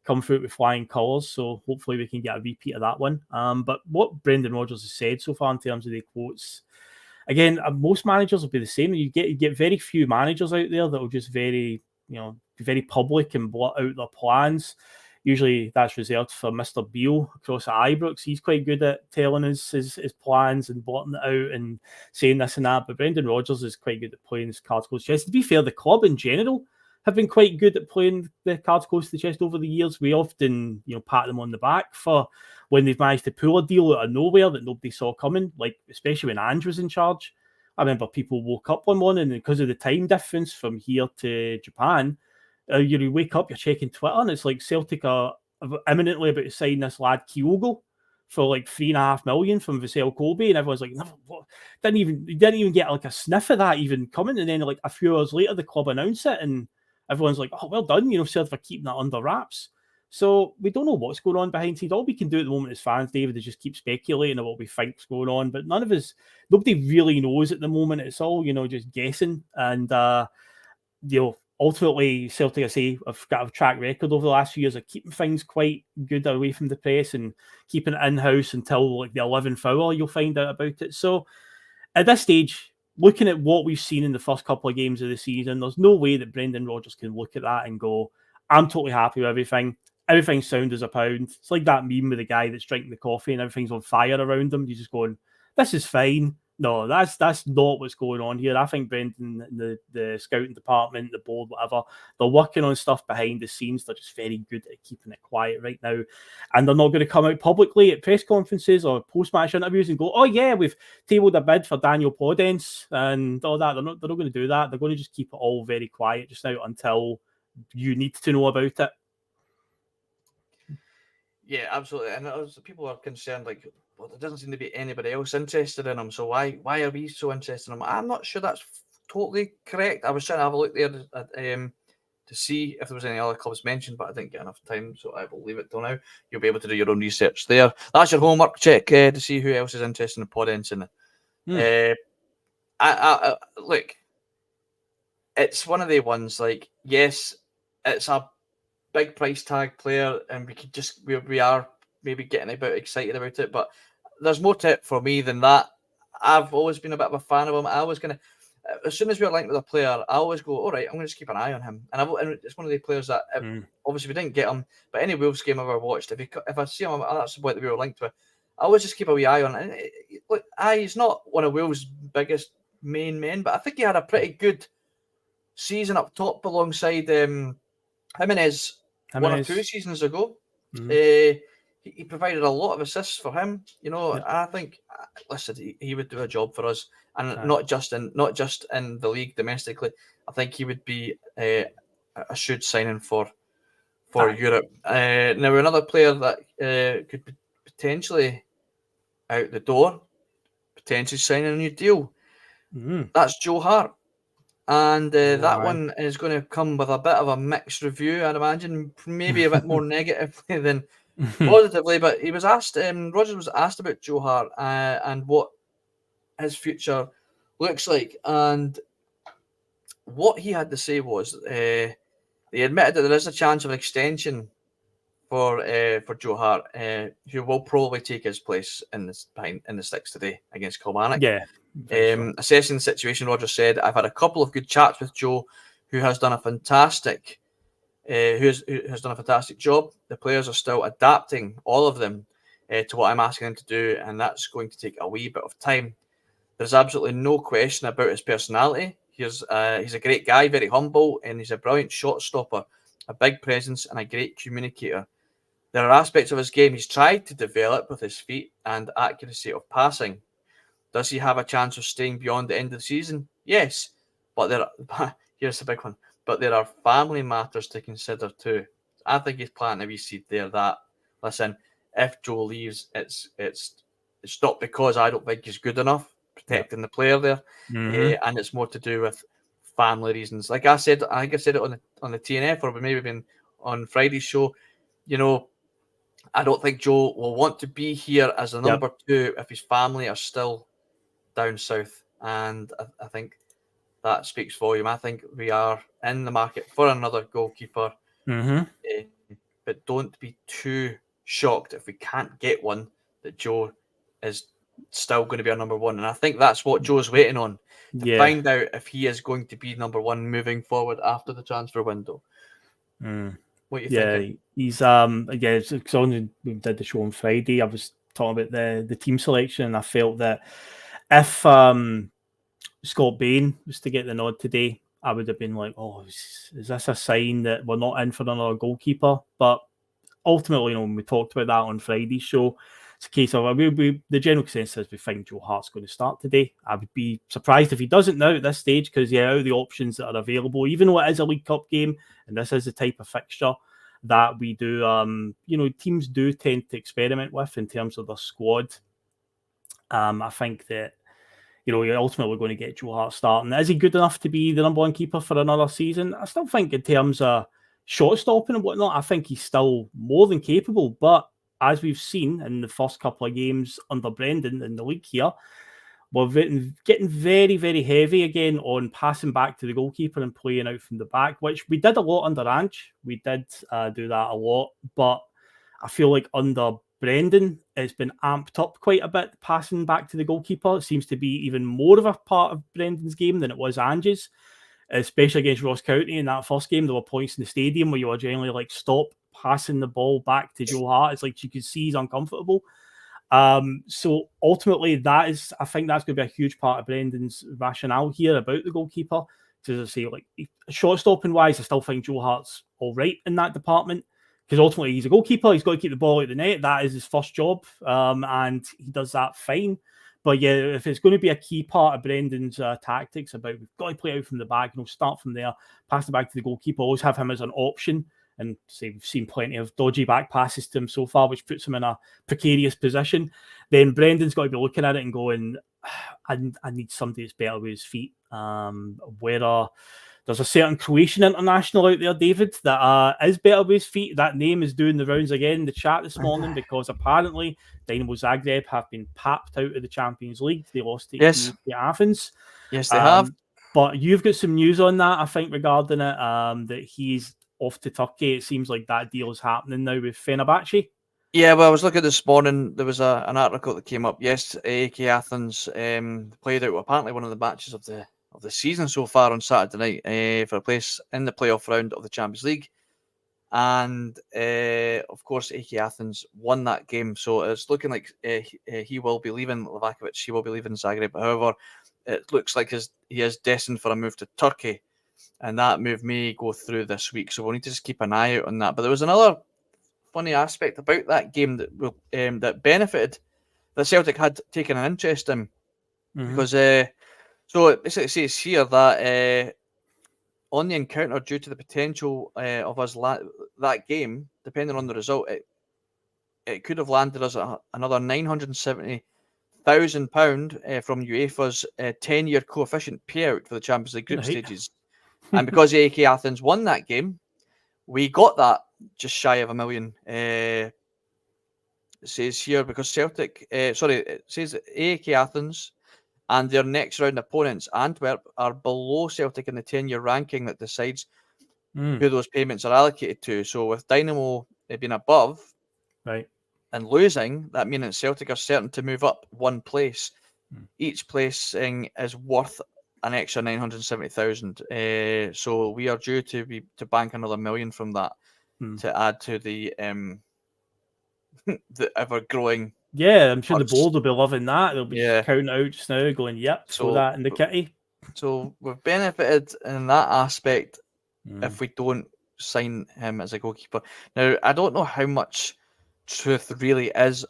S2: come through it with flying colours, so hopefully we can get a repeat of that one. But what Brendan Rodgers has said so far in terms of the quotes, again, most managers will be the same. You get very few managers out there that will just be very public and blot out their plans. Usually that's reserved for Mr. Beale across at Ibrox. He's quite good at telling us his plans and blotting it out and saying this and that. But Brendan Rodgers is quite good at playing his cards close to the chest. To be fair, the club in general have been quite good at playing the cards close to the chest over the years. We often, pat them on the back for when they've managed to pull a deal out of nowhere that nobody saw coming, especially when Ange was in charge. I remember people woke up one morning, and because of the time difference from here to Japan, you wake up, you're checking Twitter, and it's like Celtic are imminently about to sign this lad Kyogo for like 3.5 million from Vissel Kobe, and everyone's like, no, what? Didn't even get like a sniff of that even coming, and then like a few hours later the club announced it, and everyone's like, oh, well done, Celtic for keeping that under wraps. So we don't know what's going on behind scenes. All we can do at the moment as fans, David, is just keep speculating about what we think's going on, but nobody really knows at the moment. It's all just guessing, and ultimately, Celtic, I say, have got a track record over the last few years of keeping things quite good away from the press and keeping it in-house until like the 11th hour you'll find out about it. So at this stage, looking at what we've seen in the first couple of games of the season, there's no way that Brendan Rodgers can look at that and go, I'm totally happy with everything. Everything's sound as a pound. It's like that meme with the guy that's drinking the coffee and everything's on fire around him. You're just going, this is fine. No, that's not what's going on here. I think Brendan, the scouting department, the board, whatever, they're working on stuff behind the scenes. They're just very good at keeping it quiet right now. And they're not going to come out publicly at press conferences or post-match interviews and go, oh yeah, we've tabled a bid for Daniel Podence and all that. They're not going to do that. They're going to just keep it all very quiet just now until you need to know about it.
S1: Yeah, absolutely. And people are concerned, like, well, there doesn't seem to be anybody else interested in him. So why are we so interested in him? I'm not sure that's totally correct. I was trying to have a look there to see if there was any other clubs mentioned, but I didn't get enough time, so I will leave it till now. You'll be able to do your own research there. That's your homework. Check to see who else is interested in Podence. Look, it's one of the ones. Like, yes, it's a big price tag player, and we are maybe getting excited about it, but there's more to it for me than that. I've always been a bit of a fan of him. I was gonna, as soon as we were linked with a player, I always go, all right, I'm gonna just keep an eye on him. And it's one of the players that obviously we didn't get him, but any Wolves game I've ever watched, if I see him, that's the point that we were linked with. I always just keep a wee eye on him. Look, he's not one of Wolves' biggest main men, but I think he had a pretty good season up top alongside Jimenez. One or two seasons ago. He provided a lot of assists for him. I think, listen, he would do a job for us, and not just in the league domestically. I think he would be a should signing for Europe. Now another player that could be potentially out the door, potentially signing a new deal. That's Joe Hart. And that one is going to come with a bit of a mixed review, I'd imagine, maybe a bit more negatively than positively. But he was asked, Rodgers was asked about Joe Hart and what his future looks like. And what he had to say was he admitted that there is a chance of an extension for Joe Hart, who will probably take his place in the sticks today against Kilmarnock.
S2: Yeah.
S1: Assessing the situation, Rodgers said, I've had a couple of good chats with Joe, who has done a fantastic job. The players are still adapting, all of them, to what I'm asking them to do, and that's going to take a wee bit of time. There's absolutely no question about his personality. He's a great guy, very humble, and he's a brilliant shot stopper, a big presence, and a great communicator. There are aspects of his game he's tried to develop with his feet and accuracy of passing. Does he have a chance of staying beyond the end of the season? Yes, but here's the big one. But there are family matters to consider too. I think he's planting a wee seed there that, listen, if Joe leaves, it's not because I don't think he's good enough protecting the player there, and it's more to do with family reasons. Like I said, I think I said it on the TNF, or maybe been on Friday's show. I don't think Joe will want to be here as a number two if his family are still down south, and I think that speaks volume. I think we are in the market for another goalkeeper, but don't be too shocked if we can't get one that Joe is still going to be our number one. And I think that's what Joe's waiting on, to find out if he is going to be number one moving forward after the transfer window. What you thinking?
S2: He's because we did the show on Friday, I was talking about the team selection, and I felt that if Scott Bain was to get the nod today, I would have been like, oh, is this a sign that we're not in for another goalkeeper? But ultimately, when we talked about that on Friday's show, it's a case of the general consensus is we think Joe Hart's going to start today. I would be surprised if he doesn't now at this stage, because out of the options that are available, even though it is a League Cup game and this is the type of fixture that we do, teams do tend to experiment with in terms of their squad. I think that you're ultimately going to get Joe Hart starting. Is he good enough to be the number one keeper for another season? I still think in terms of shot stopping and whatnot, I think he's still more than capable. But as we've seen in the first couple of games under Brendan in the league here, we're getting very, very heavy again on passing back to the goalkeeper and playing out from the back, which we did a lot under Ange. We did do that a lot. But I feel like under Brendan, it's been amped up quite a bit, passing back to the goalkeeper. It seems to be even more of a part of Brendan's game than it was Ange's, especially against Ross County in that first game. There were points in the stadium where you were generally like, stop passing the ball back to Joe Hart. It's like you could see he's uncomfortable. So ultimately, I think that's going to be a huge part of Brendan's rationale here about the goalkeeper. To say, like, shot stopping wise, I still think Joe Hart's all right in that department. Because ultimately, he's a goalkeeper. He's got to keep the ball out of the net. That is his first job. And he does that fine. But yeah, if it's going to be a key part of Brendan's tactics about we've got to play out from the back, start from there, pass it back to the goalkeeper, always have him as an option. And we've seen plenty of dodgy back passes to him so far, which puts him in a precarious position. Then Brendan's got to be looking at it and going, I need somebody that's better with his feet. Whether there's a certain Croatian international out there, David, that is better with his feet. That name is doing the rounds again in the chat this morning, because apparently Dynamo Zagreb have been papped out of the Champions League. They lost to Athens.
S1: Yes, they have.
S2: But you've got some news on that, I think, regarding it, that he's off to Turkey. It seems like that deal is happening now with Fenerbahce.
S1: Yeah, well, I was looking this morning. There was an article that came up. Yes, AEK Athens played out apparently one of the matches of the season so far on Saturday night for a place in the playoff round of the Champions League, and of course AEK Athens won that game. So it's looking like he will be leaving Livakovic. He will be leaving Zagreb. However, it looks like he is destined for a move to Turkey, and that move may go through this week. So we'll need to just keep an eye out on that. But there was another funny aspect about that game that benefited, that Celtic had taken an interest in, because so it basically says here that on the encounter, due to the potential of us that game, depending on the result, it could have landed us another £970,000 from UEFA's 10-year coefficient payout for the Champions League group stages. And because AEK Athens won that game, we got that just shy of £1 million. It says here, because it says AEK Athens and their next round opponents, Antwerp, are below Celtic in the 10-year ranking that decides who those payments are allocated to. So with Dynamo being above and losing, that means that Celtic are certain to move up one place. Each placing is worth an extra 970,000. So we are due to bank another $1 million from that to add to the ever-growing.
S2: Yeah, I'm sure the board will be loving that. They'll be counting out just now, going, yep, throw that in the kitty.
S1: So we've benefited in that aspect if we don't sign him as a goalkeeper. Now, I don't know how much truth really is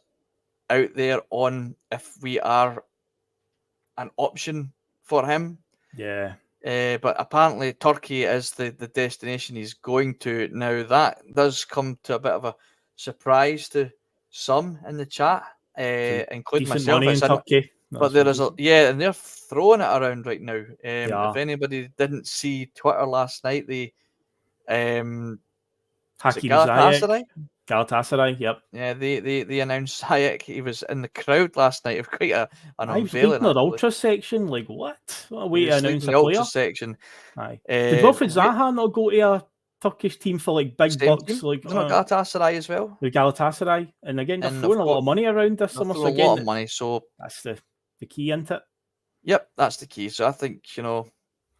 S1: out there on if we are an option for him.
S2: Yeah.
S1: But apparently Turkey is the destination he's going to. Now, that does come to a bit of a surprise to some in the chat, including myself.
S2: Money in Turkey.
S1: But there is and they're throwing it around right now. If anybody didn't see Twitter last night, the
S2: Hakim
S1: Galatasaray?
S2: Galatasaray, yep.
S1: Yeah, they announced Ziyech. He was in the crowd last night of quite an unveiling.
S2: The ultra section, like what? What a way to announce a
S1: the
S2: player.
S1: Ultra section.
S2: Aye. Did Wilfried Zaha not go to a Turkish team for like big bucks?
S1: Team?
S2: Like
S1: Galatasaray as well.
S2: The Galatasaray, and again they're throwing a lot of money around this summer.
S1: A lot of money, so
S2: that's the key, isn't it?
S1: Yep, that's the key. So I think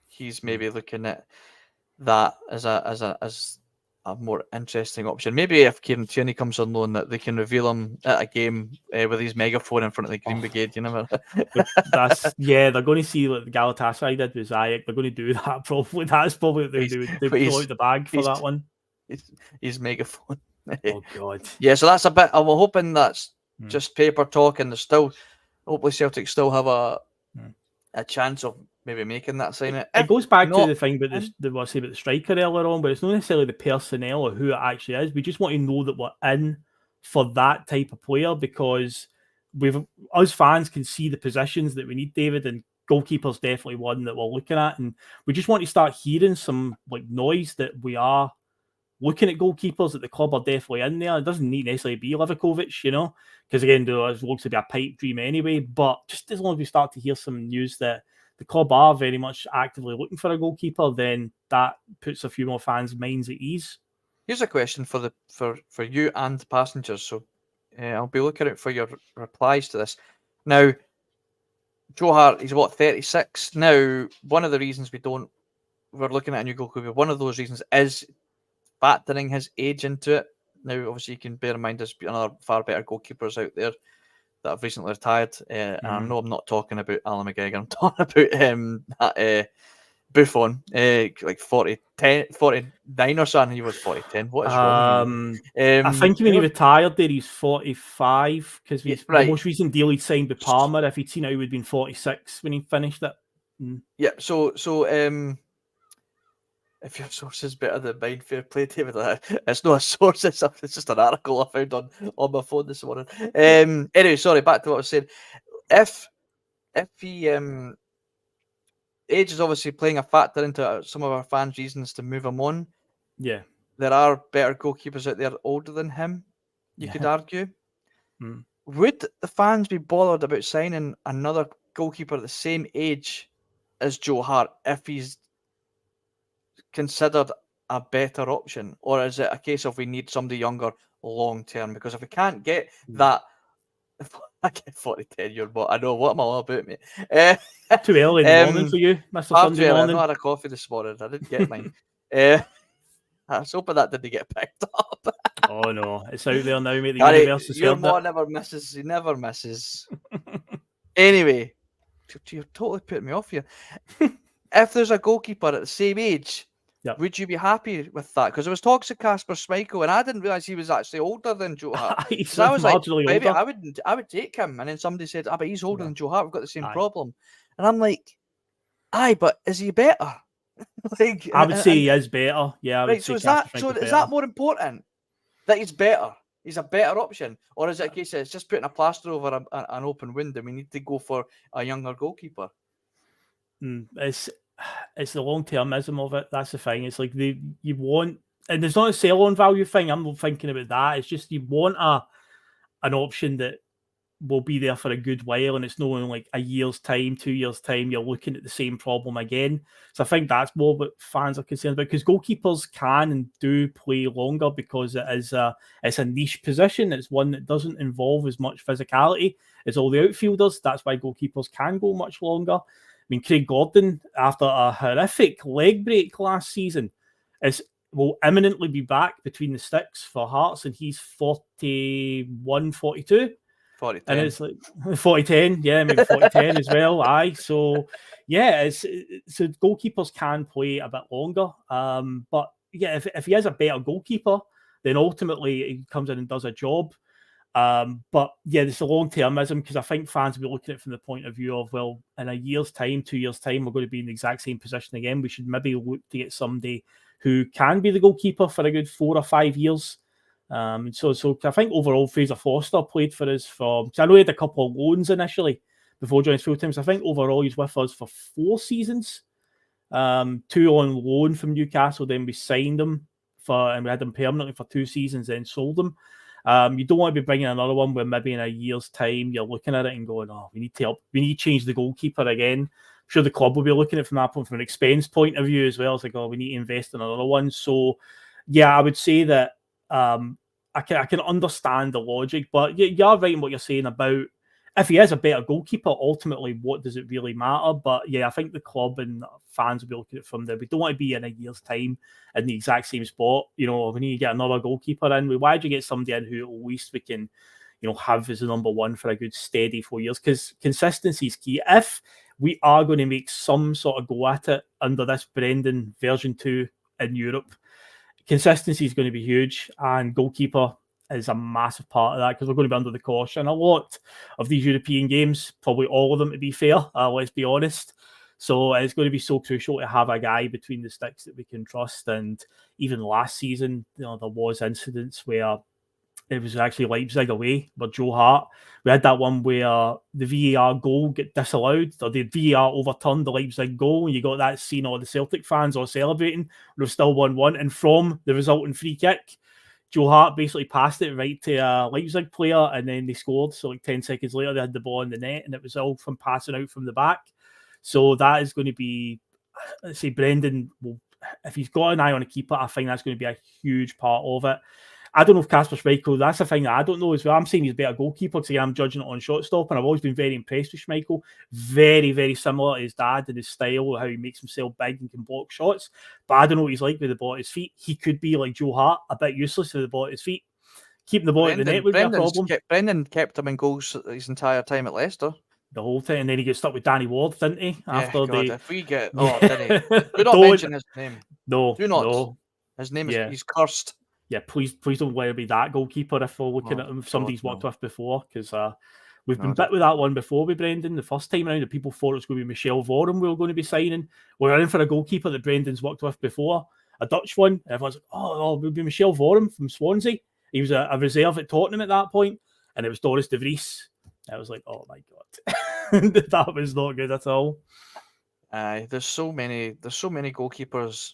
S1: he's maybe looking at that as a more interesting option. Maybe if Kieran Tierney comes on loan, that they can reveal him at a game with his megaphone in front of the Green Brigade. You never.
S2: They're going to see what the Galatasaray did with Ziyech. They're going to do that probably. That's probably what they do. They pull out the bag for that one.
S1: His megaphone.
S2: Oh God.
S1: Yeah, so that's a bit. I'm hoping that's just paper talk, and there's still, hopefully Celtic still have a chance of maybe making that signing.
S2: It goes back to the thing about what I say about the striker earlier on, but it's not necessarily the personnel or who it actually is. We just want to know that we're in for that type of player, because us fans can see the positions that we need, David, and goalkeeper's definitely one that we're looking at, and we just want to start hearing some noise that we are looking at goalkeepers, that the club are definitely in there. It doesn't need necessarily be Livakovic, because again, it looks to be a pipe dream anyway, but just as long as we start to hear some news that the club are very much actively looking for a goalkeeper, then that puts a few more fans' minds at ease.
S1: Here's a question for you and passengers, so I'll be looking out for your replies to this. Now, Joe Hart, he's 36 now. One of the reasons we're looking at a new goalkeeper, one of those reasons is factoring his age into it. Now, obviously, you can bear in mind there's another far better goalkeepers out there that have recently retired. And I know I'm not talking about Alan McGregor. I'm talking about Buffon, like 49 or something. He was 40-10. What is wrong with me?
S2: I think when he retired there, he's 45, because the most recent deal he signed with Parma, if he'd seen it, he would have been 46 when he finished it.
S1: Yeah, so if your source is better than mine, fair play, David. It's not a source, it's just an article I found on my phone this morning. Anyway, sorry, back to what I was saying. If he age is obviously playing a factor into some of our fans' reasons to move him on.
S2: Yeah.
S1: There are better goalkeepers out there older than him, you could argue. Would the fans be bothered about signing another goalkeeper at the same age as Joe Hart if he's considered a better option? Or is it a case of we need somebody younger long term? Because if we can't get that, I get 40-10, you're what? I know, what am I all about, mate?
S2: Too early in the morning for you, Mr. Sunday morning.
S1: I've not had a coffee this morning. I didn't get mine. I was hoping that didn't get picked up.
S2: Oh no, it's out there now, mate. The universe has
S1: your
S2: heard
S1: mom
S2: it.
S1: never misses. He never misses. Anyway, you're totally putting me off here. If there's a goalkeeper at the same age, would you be happy with that? Because there was talks of Kasper Schmeichel, and I didn't realise he was actually older than Joe Hart.
S2: He's
S1: I was like, maybe
S2: older.
S1: I would take him. And then somebody said, but he's older than Joe Hart. We've got the same problem. And I'm like, but is he better?
S2: I would say he is better. Yeah, I would say
S1: is that more important? That he's better? He's a better option? Or is it a case of it's just putting a plaster over an open wound and we need to go for a younger goalkeeper?
S2: It's the long-termism of it. That's the thing. It's like you want, and it's not a sell-on value thing. I'm not thinking about that. It's just you want an option that will be there for a good while, and it's not like a year's time, 2 years' time, you're looking at the same problem again. So I think that's more what fans are concerned about, because goalkeepers can and do play longer because it's a niche position. It's one that doesn't involve as much physicality as all the outfielders. That's why goalkeepers can go much longer. I mean, Craig Gordon, after a horrific leg break last season, will imminently be back between the sticks for Hearts, and he's 41, 42.
S1: 40-10.
S2: And it's like 40-10, yeah, maybe 40-10 as well. Aye, so yeah, so goalkeepers can play a bit longer. But yeah, if he is a better goalkeeper, then ultimately he comes in and does a job. But yeah, there's a long-termism, because I think fans will be looking at it from the point of view of, well, in a year's time, 2 years' time, we're going to be in the exact same position again. We should maybe look to get somebody who can be the goalkeeper for a good 4 or 5 years. So I think overall Fraser Foster played for us I know he had a couple of loans initially before joining full time. So I think overall he's with us for 4 seasons. 2 on loan from Newcastle, then we signed him and we had him permanently for 2 seasons, then sold him. You don't want to be bringing another one where maybe in a year's time you're looking at it and going, we need to change the goalkeeper again. I'm sure the club will be looking at it from that point, from an expense point of view as well. It's like, we need to invest in another one. So yeah, I would say that I can understand the logic, but you are right in what you're saying about if he is a better goalkeeper, ultimately, what does it really matter? But yeah, I think the club and fans will be looking at it from there. We don't want to be in a year's time in the exact same spot. We need to get another goalkeeper in. Why do you get somebody in who at least we can, have as the number one for a good steady 4 years? Because consistency is key. If we are going to make some sort of go at it under this Brendan version 2 in Europe, consistency is going to be huge, and goalkeeper is a massive part of that, because we're going to be under the cosh in a lot of these European games, probably all of them, to be fair, let's be honest. So it's going to be so crucial to have a guy between the sticks that we can trust. And even last season, there was incidents where it was actually Leipzig away, but Joe Hart, we had that one where the VAR goal get disallowed, or the VAR overturned the Leipzig goal, and you got that scene, all the Celtic fans all celebrating. It was still 1-1, and from the resulting free kick, Joe Hart basically passed it right to a Leipzig player, and then they scored. So 10 seconds later, they had the ball in the net, and it was all from passing out from the back. So that is going to be, let's say, Brendan will, if he's got an eye on a keeper, I think that's going to be a huge part of it. I don't know if Kasper Schmeichel, that's the thing that I don't know as well. I'm saying he's a better goalkeeper because I'm judging it on shot stop, and I've always been very impressed with Schmeichel. Very, very similar to his dad and his style, how he makes himself big and can block shots. But I don't know what he's like with the ball at his feet. He could be like Joe Hart, a bit useless with the ball at his feet. Keeping the ball at the net would be a problem.
S1: Brendan kept him in goals his entire time at Leicester.
S2: The whole time, and then he gets stuck with Danny Ward, didn't he?
S1: If we get... Oh, didn't he? Do not mention his name.
S2: No.
S1: Do not.
S2: No.
S1: His name is... He's cursed.
S2: Yeah, please don't let it be that goalkeeper if we're looking at him. Somebody's worked with before, because we've been bit with that one before with Brendan. The first time around, the people thought it was going to be Michel Vorm we were going to be signing. We're in for a goalkeeper that Brendan's worked with before, a Dutch one. Everyone's like, oh, it would be Michel Vorm from Swansea. He was a reserve at Tottenham at that point, and it was Doris de Vries. I was like, oh my God. That was not good at all.
S1: There's so many goalkeepers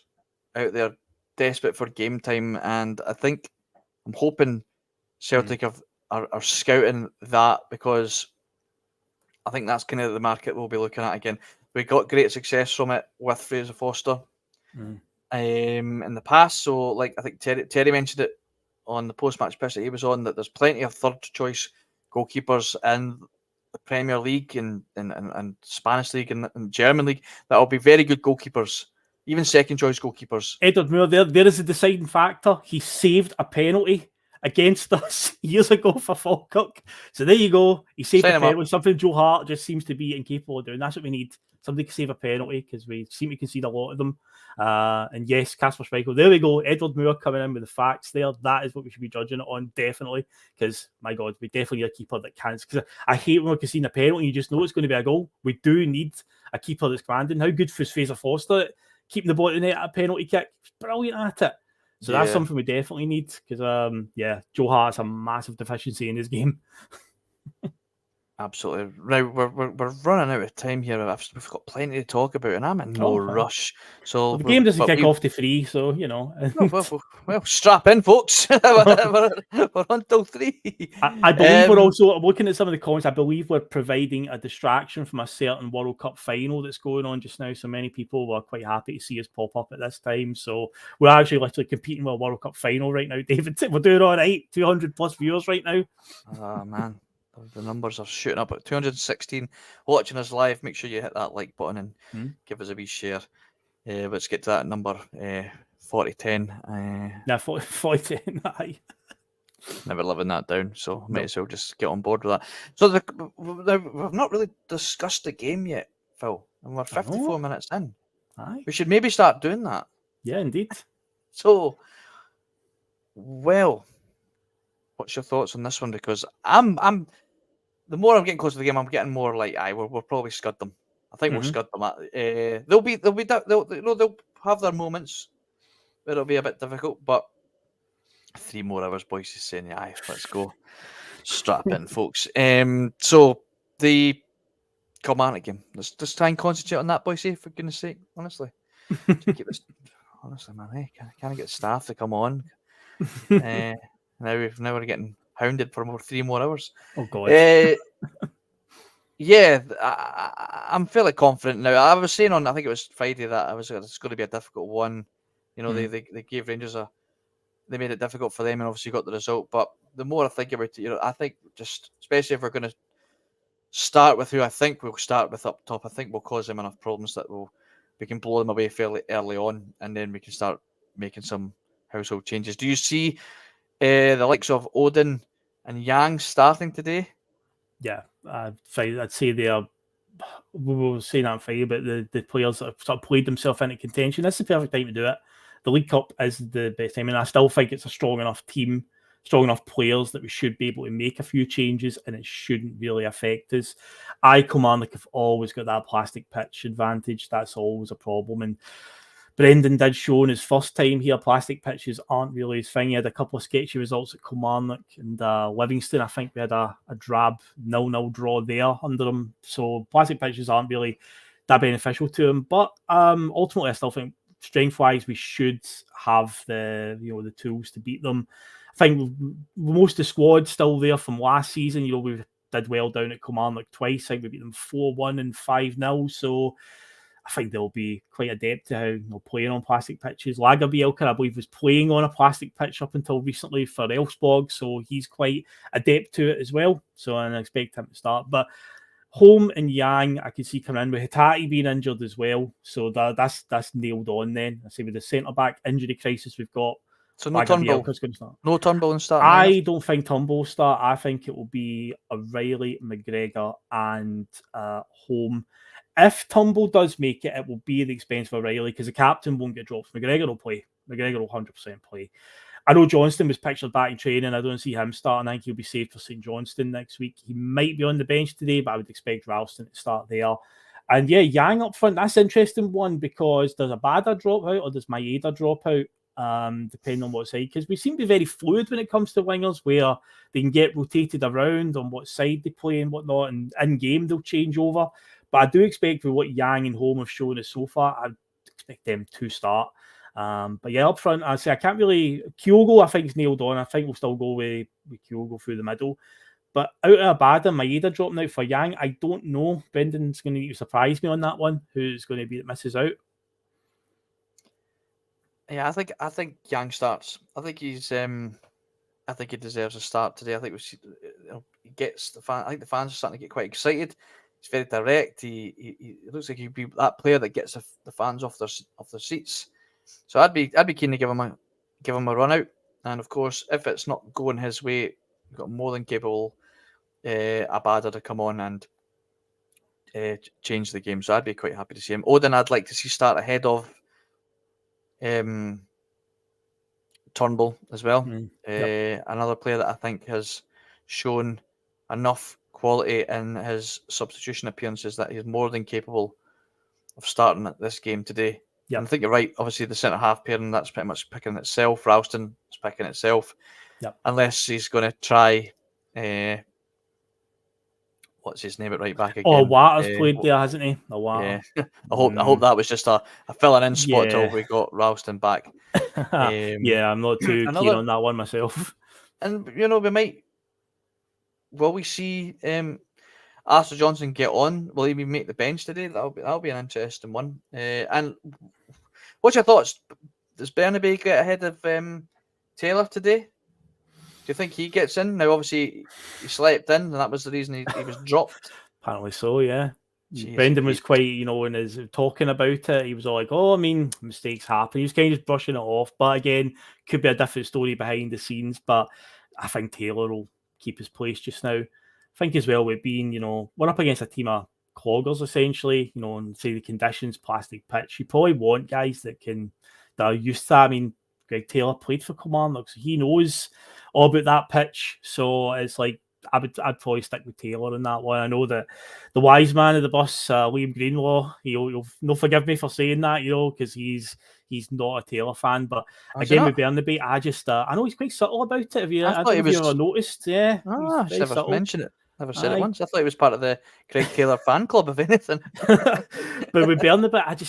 S1: out there desperate for game time, and I'm hoping Celtic are scouting that, because I think that's kind of the market we'll be looking at again. We got great success from it with Fraser Forster in the past. So, like, I think Terry mentioned it on the post-match pitch that he was on, that there's plenty of third choice goalkeepers in the Premier League and Spanish League and German League that will be very good goalkeepers. Even second choice goalkeepers.
S2: Edward Moore, there is a deciding factor. He saved a penalty against us years ago for Falkirk. So there you go. He saved a penalty. Something Joe Hart just seems to be incapable of doing. That's what we need. Somebody can save a penalty, because we seem to concede a lot of them. And yes, Kasper Schmeichel. There we go. Edward Moore coming in with the facts there. That is what we should be judging it on, definitely. Because, my God, we definitely need a keeper that can. Because I hate when we're conceding a penalty, you just know it's going to be a goal. We do need a keeper that's commanding. How good was Fraser Forster keeping the ball in the net at a penalty kick? Brilliant at it. So that's something we definitely need, because Joe Hart's a massive deficiency in his game.
S1: Absolutely. Right, we're running out of time here. We've got plenty to talk about, and I'm in no rush. So
S2: the game doesn't kick off to 3, so you know.
S1: well, strap in, folks. we're on till 3.
S2: I believe we're also looking at some of the comments. I believe we're providing a distraction from a certain World Cup final that's going on just now. So many people were quite happy to see us pop up at this time. So we're actually literally competing with a World Cup final right now, David. We're doing all right. 200 plus viewers right now.
S1: Oh man. The numbers are shooting up at 216 watching us live. Make sure you hit that like button and give us a wee share. Let's get to that number 4010.
S2: Yeah, 4010.
S1: Never living that down, so might as well just get on board with that. So we've not really discussed the game yet, Phil, and we're 54 minutes in.
S2: Aye.
S1: We should maybe start doing that.
S2: Yeah, indeed.
S1: So, well, what's your thoughts on this one? Because I'm the more I'm getting close to the game, I'm getting more like, we'll probably scud them. I think we'll scud them. They'll have their moments where it'll be a bit difficult, but 3 more hours, Bhoycie is saying, let's go. Strap in, folks. So the Kilmarnock game. Let's just try and concentrate on that, Bhoycie, for goodness sake. Honestly, honestly, man, hey, can I get staff to come on? Now we're getting hounded for 3 more hours.
S2: Oh God.
S1: I'm fairly confident now. I was saying I think it was Friday, that it's going to be a difficult one. You know, they gave Rangers they made it difficult for them, and obviously got the result. But the more I think about it, I think just, especially if we're going to start with who I think we'll start with up top, I think we'll cause them enough problems that we can blow them away fairly early on, and then we can start making some household changes. Do you see the likes of Odin and Yang starting today?
S2: Yeah, I'd say they are. We were saying that on Friday, but the players that have sort of played themselves into contention. This is the perfect time to do it. The League Cup is the best time, and I still think it's a strong enough team strong enough players that we should be able to make a few changes and it shouldn't really affect us. Kilmarnock have always got that plastic pitch advantage. That's always a problem. And Brendan did show in his first time here, plastic pitches aren't really his thing. He had a couple of sketchy results at Kilmarnock and Livingston. I think we had a drab 0-0 draw there under him. So plastic pitches aren't really that beneficial to him. But ultimately, I still think strength-wise, we should have the tools to beat them. I think most of the squad's still there from last season. We did well down at Kilmarnock twice. I think we beat them 4-1 and 5-0. So I think they'll be quite adept to how playing on plastic pitches. Lagerbielke, I believe, was playing on a plastic pitch up until recently for Elfsborg, so he's quite adept to it as well. So I expect him to start. But Holm and Yang, I can see coming in with Hitati being injured as well. So that's nailed on then. I say with the centre-back injury crisis we've got,
S1: so no Turnbull.
S2: Going to start.
S1: No Turnbull in start.
S2: I don't think Turnbull will start. I think it will be O'Reilly, McGregor and Holm. If Turnbull does make it, it will be at the expense of O'Reilly because the captain won't get dropped. McGregor will play. McGregor will 100% play. I know Johnston was pictured back in training. I don't see him starting. I think he'll be safe for St Johnstone next week. He might be on the bench today, but I would expect Ralston to start there. And yeah, Yang up front, that's an interesting one because does Abada drop out or does Maeda drop out? Depending on what side, because we seem to be very fluid when it comes to wingers, where they can get rotated around on what side they play and whatnot, and in game they'll change over. But I do expect with what Yang and Holm have shown us so far, I expect them to start. But yeah, up front, I can't really. Kyogo, I think, is nailed on. I think we'll still go with Kyogo through the middle. But out of Abada, Maeda dropping out for Yang, I don't know. Brendan's going to surprise me on that one. Who's going to be that misses out?
S1: Yeah, I think Yang starts. I think he's. I think he deserves a start today. I think he gets the fan. I think the fans are starting to get quite excited. He's very direct. He looks like he'd be that player that gets the fans off their seats. So I'd be keen to give him a run out. And of course, if it's not going his way, we've got more than capable Abada to come on and change the game. So I'd be quite happy to see him. Odin, I'd like to see start ahead of Turnbull as well.
S2: Yep.
S1: Another player that I think has shown enough quality in his substitution appearances that he's more than capable of starting at this game today.
S2: Yep.
S1: And I think you're right. Obviously, the centre half pairing, that's pretty much picking itself. Ralston is picking itself.
S2: Yep.
S1: Unless he's going to try what's his name at right back again?
S2: Oh, Waters played there, hasn't he?
S1: Yeah. I hope that was just a filling in spot till we got Ralston back.
S2: Yeah, I'm not too keen on that one myself.
S1: And will we see Arthur Johnson get on? Will he make the bench today? That'll be an interesting one. And what's your thoughts? Does Bernabe get ahead of Taylor today? Do you think he gets in? Now, obviously, he slept in, and that was the reason he was dropped.
S2: Apparently so, yeah.
S1: Jeez,
S2: Brendan was quite, in his talking about it, he was all like, mistakes happen. He was kind of just brushing it off. But again, could be a different story behind the scenes. But I think Taylor will keep his place just now. I think as well with being, we're up against a team of cloggers, essentially, and say the conditions, plastic pitch. You probably want guys that are used to that. I mean, Greg Taylor played for Kilmarnock, so he knows all about that pitch. So it's like I'd probably stick with Taylor in that one. I know that the wise man of the bus, Liam Greenlaw, he'll no forgive me for saying that, because he's not a Taylor fan. But again, with Bernabe, I know he's quite subtle about it. Have you ever noticed? Yeah,
S1: I've never mentioned it. Never said it once. I thought he was part of the Greg Taylor fan club, if anything.
S2: But with Bernabe, at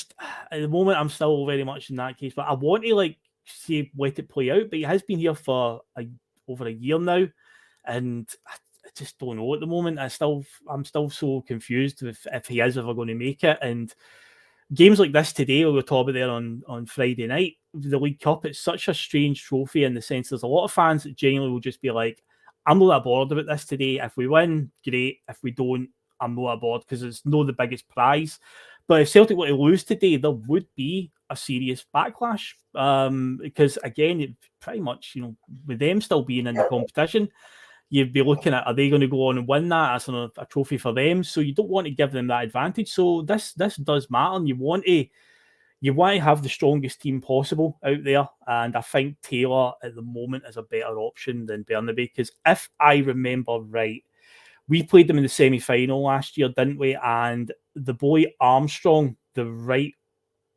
S2: the moment, I'm still very much in that case. But I want to let it play out. But he has been here for over a year now, and I just don't know at the moment. I'm still so confused if he is ever going to make it. And games like this today, we were talking about there on Friday night, the League Cup, it's such a strange trophy in the sense there's a lot of fans that genuinely will just be like, I'm not that bothered about this today. If we win, great. If we don't, I'm not that bothered because it's not the biggest prize. But if Celtic were to lose today, there would be a serious backlash because, again, it pretty much, with them still being in the competition, you'd be looking at, are they going to go on and win that as a trophy for them? So you don't want to give them that advantage. So this does matter, and you want you want to have the strongest team possible out there, and I think Taylor at the moment is a better option than Bernabei, because if I remember right, we played them in the semi-final last year, didn't we? And the boy Armstrong, the right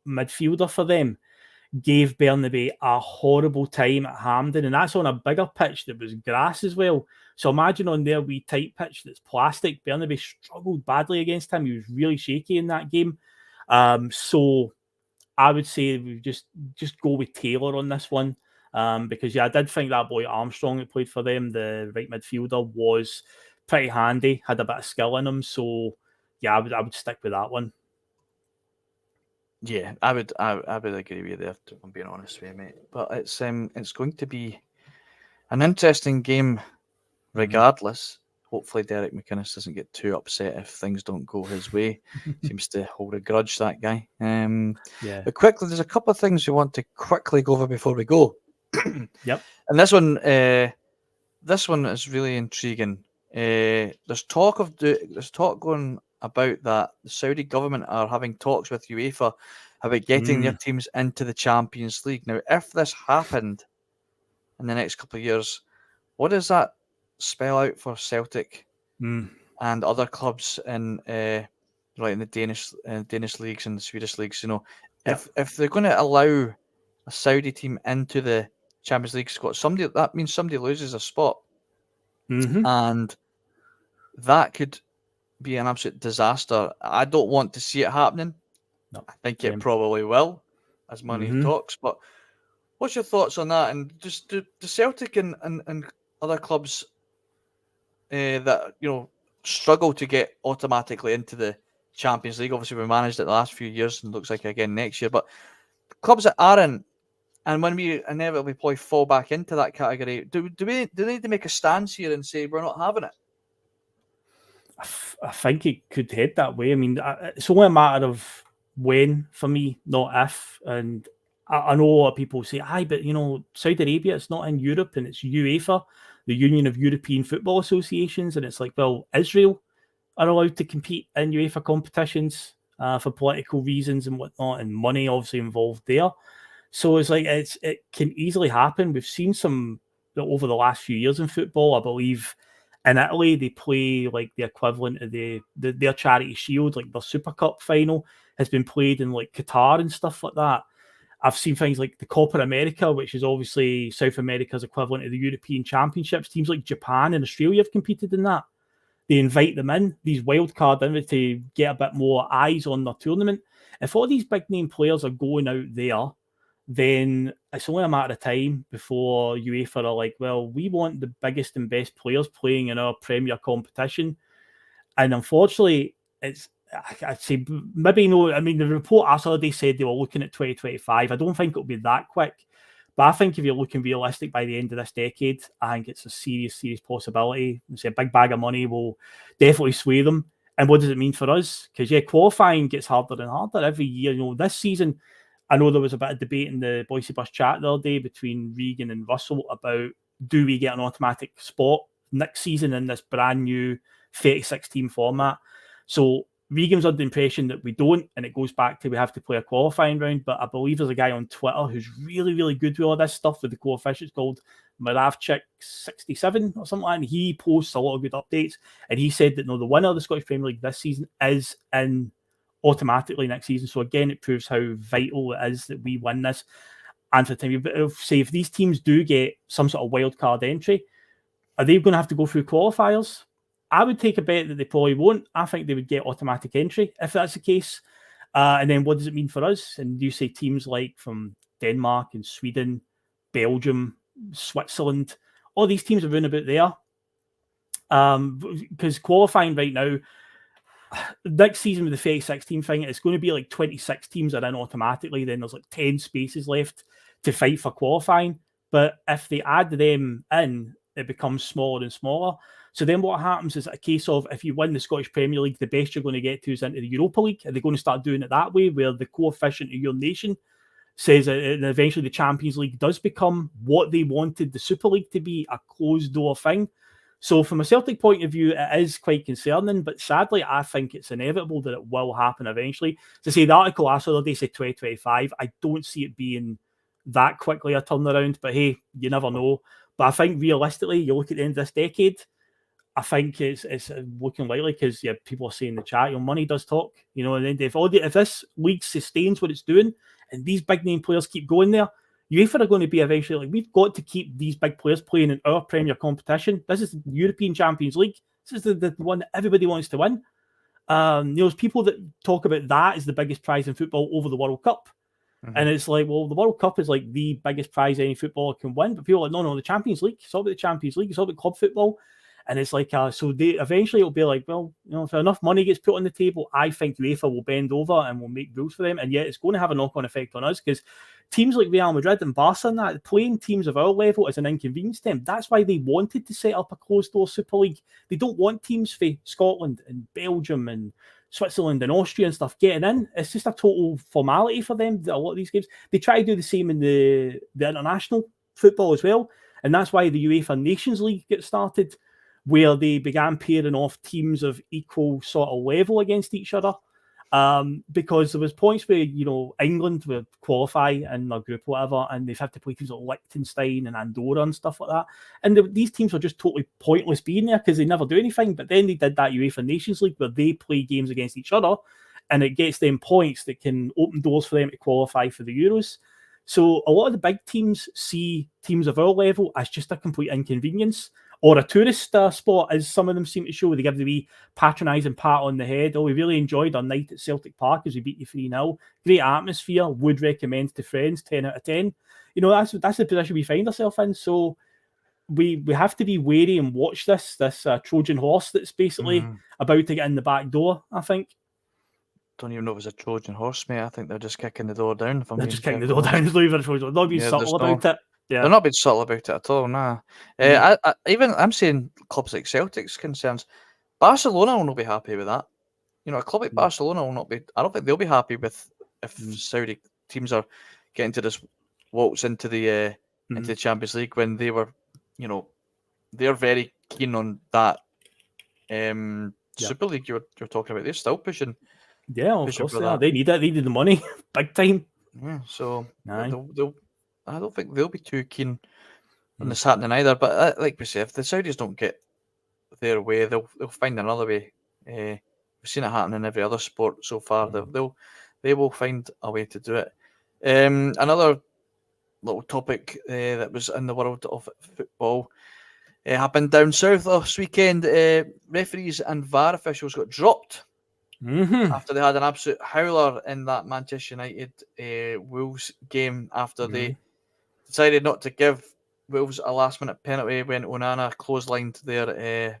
S2: midfielder for them, gave Bernabei a horrible time at Hampden, and that's on a bigger pitch that was grass as well. So imagine on their wee tight pitch that's plastic, Bernabei struggled badly against him. He was really shaky in that game. So I would say we just go with Taylor on this one, because I did think that boy Armstrong that played for them, the right midfielder, was pretty handy, had a bit of skill in him. So yeah, I would stick with that one.
S1: Yeah, I would agree with you there, if I'm being honest with you, mate. But it's going to be an interesting game regardless. Hopefully Derek McInnes doesn't get too upset if things don't go his way. Seems to hold a grudge, that guy.
S2: Yeah.
S1: But quickly, there's a couple of things we want to quickly go over before we go.
S2: Yep.
S1: And this one is really intriguing. There's talk going about that the Saudi government are having talks with UEFA about getting their teams into the Champions League. Now, if this happened in the next couple of years, what does that spell out for Celtic and other clubs in in the Danish leagues and the Swedish leagues? You know, if they're going to allow a Saudi team into the Champions League squad, that means somebody loses a spot, and that could be an absolute disaster. I don't want to see it happening.
S2: No,
S1: I think it probably will, as money talks. But what's your thoughts on that? And just do Celtic and other clubs that struggle to get automatically into the Champions League? Obviously, we managed it the last few years, and looks like again next year. But clubs that aren't, and when we inevitably probably fall back into that category, do they need to make a stance here and say we're not having it?
S2: I think it could head that way. I mean, it's only a matter of when for me, not if. And I know a lot of people say, but Saudi Arabia, it's not in Europe, and it's UEFA, the Union of European Football Associations, and it's like, well, Israel are allowed to compete in UEFA competitions for political reasons and whatnot, and money obviously involved there. So it's like it can easily happen. We've seen some over the last few years in football. I believe in Italy they play like the equivalent of their Charity Shield, like their Super Cup final has been played in like Qatar and stuff like that. I've seen things like the Copa America, which is obviously South America's equivalent of the European Championships. Teams like Japan and Australia have competed in that. They invite them in, these wild card in, to get a bit more eyes on their tournament. If all these big name players are going out there, then it's only a matter of time before UEFA are like, well, we want the biggest and best players playing in our Premier competition. And unfortunately, I'd say maybe no. I mean, the report I saw, they said they were looking at 2025. I don't think it'll be that quick. But I think if you're looking realistic by the end of this decade, I think it's a serious possibility. Say a big bag of money will definitely sway them. And what does it mean for us? Because qualifying gets harder and harder every year. This season, I know there was a bit of debate in the Bhoycie Bus chat the other day between Regan and Russell about, do we get an automatic spot next season in this brand new 36 team format? So Regan's under the impression that we don't, and it goes back to we have to play a qualifying round. But I believe there's a guy on Twitter who's really, really good with all this stuff with the coefficients, called Maravchik67 or something like that. And he posts a lot of good updates. And he said that the winner of the Scottish Premier League this season is in automatically next season. So again, it proves how vital it is that we win this. And for the time, say if these teams do get some sort of wild card entry, are they going to have to go through qualifiers? I would take a bet that they probably won't. I think they would get automatic entry if that's the case. And then what does it mean for us? And you say teams like from Denmark and Sweden, Belgium, Switzerland, all these teams are round about there. Because qualifying right now, next season with the 36 team thing, it's going to be like 26 teams are in automatically. Then there's like 10 spaces left to fight for qualifying. But if they add them in, it becomes smaller and smaller. So then what happens is a case of, if you win the Scottish Premier League, the best you're going to get to is into the Europa League. Are they going to start doing it that way, where the coefficient of your nation says that, and eventually the Champions League does become what they wanted the Super League to be, a closed door thing? So from a Celtic point of view, it is quite concerning, but sadly, I think it's inevitable that it will happen eventually. To say the article last other day said 2025, I don't see it being that quickly a turnaround, but hey, you never know. But I think realistically, you look at the end of this decade, I think it's looking likely because people are saying in the chat, money does talk, and then if this league sustains what it's doing and these big name players keep going there, UEFA are going to be eventually like, we've got to keep these big players playing in our Premier competition. This is the European Champions League. This is the one that everybody wants to win. There's people that talk about that as the biggest prize in football over the World Cup. Mm-hmm. And it's like, well, the World Cup is like the biggest prize any footballer can win. But people are like, no, the Champions League. It's all about the Champions League. It's all about club football. And it's like, so they eventually it'll be like, well, if enough money gets put on the table, I think UEFA will bend over and will make rules for them. And yet it's going to have a knock-on effect on us because teams like Real Madrid and Barca and that, playing teams of our level is an inconvenience to them. That's why they wanted to set up a closed-door Super League. They don't want teams from Scotland and Belgium and Switzerland and Austria and stuff getting in. It's just a total formality for them, a lot of these games. They try to do the same in the international football as well. And that's why the UEFA Nations League gets started, where they began pairing off teams of equal sort of level against each other. Because there was points where, England would qualify in their group or whatever, and they've had to play teams like Liechtenstein and Andorra and stuff like that. And these teams are just totally pointless being there because they never do anything. But then they did that UEFA Nations League where they play games against each other, and it gets them points that can open doors for them to qualify for the Euros. So a lot of the big teams see teams of our level as just a complete inconvenience, or a tourist spot, as some of them seem to show. They give the wee patronising pat on the head. Oh, we really enjoyed our night at Celtic Park as we beat you 3-0. Great atmosphere. Would recommend to friends. 10 out of 10. That's the position we find ourselves in. So we have to be wary and watch this Trojan horse that's basically about to get in the back door, I think.
S1: Don't even know if it's a Trojan horse, mate. I think they're just kicking the door down.
S2: They're just kicking the door down. There's not even a Trojan. Not being subtle about it. Yeah.
S1: They're not being subtle about it at all, nah. I'm saying clubs like Celtic's concerns. Barcelona will not be happy with that. A club like Barcelona will not be. I don't think they'll be happy with if Saudi teams are getting to this waltz into the Champions League when they were, they're very keen on that Super League you're talking about. They're still pushing.
S2: Yeah, of course they are. They need it. They need the money, big time.
S1: Yeah, so they'll I don't think they'll be too keen on this happening either. But like we say, if the Saudis don't get their way, they'll find another way. We've seen it happen in every other sport so far. They will find a way to do it. Another little topic that was in the world of football happened down south last weekend. Referees and VAR officials got dropped after they had an absolute howler in that Manchester United Wolves game after they decided not to give Wolves a last-minute penalty when Onana clotheslined their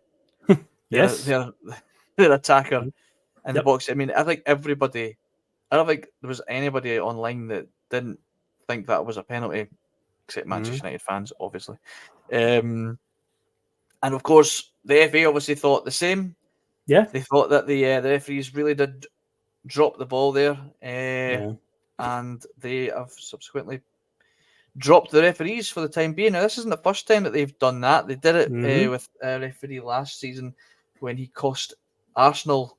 S1: attacker in the box. I mean, I think everybody. I don't think there was anybody online that didn't think that was a penalty, except Manchester United fans, obviously. And of course, the FA obviously thought the same.
S2: Yeah,
S1: they thought that the referees really did drop the ball there, and they have subsequently dropped the referees for the time being. Now, this isn't the first time that they've done that. They did it with a referee last season when he cost Arsenal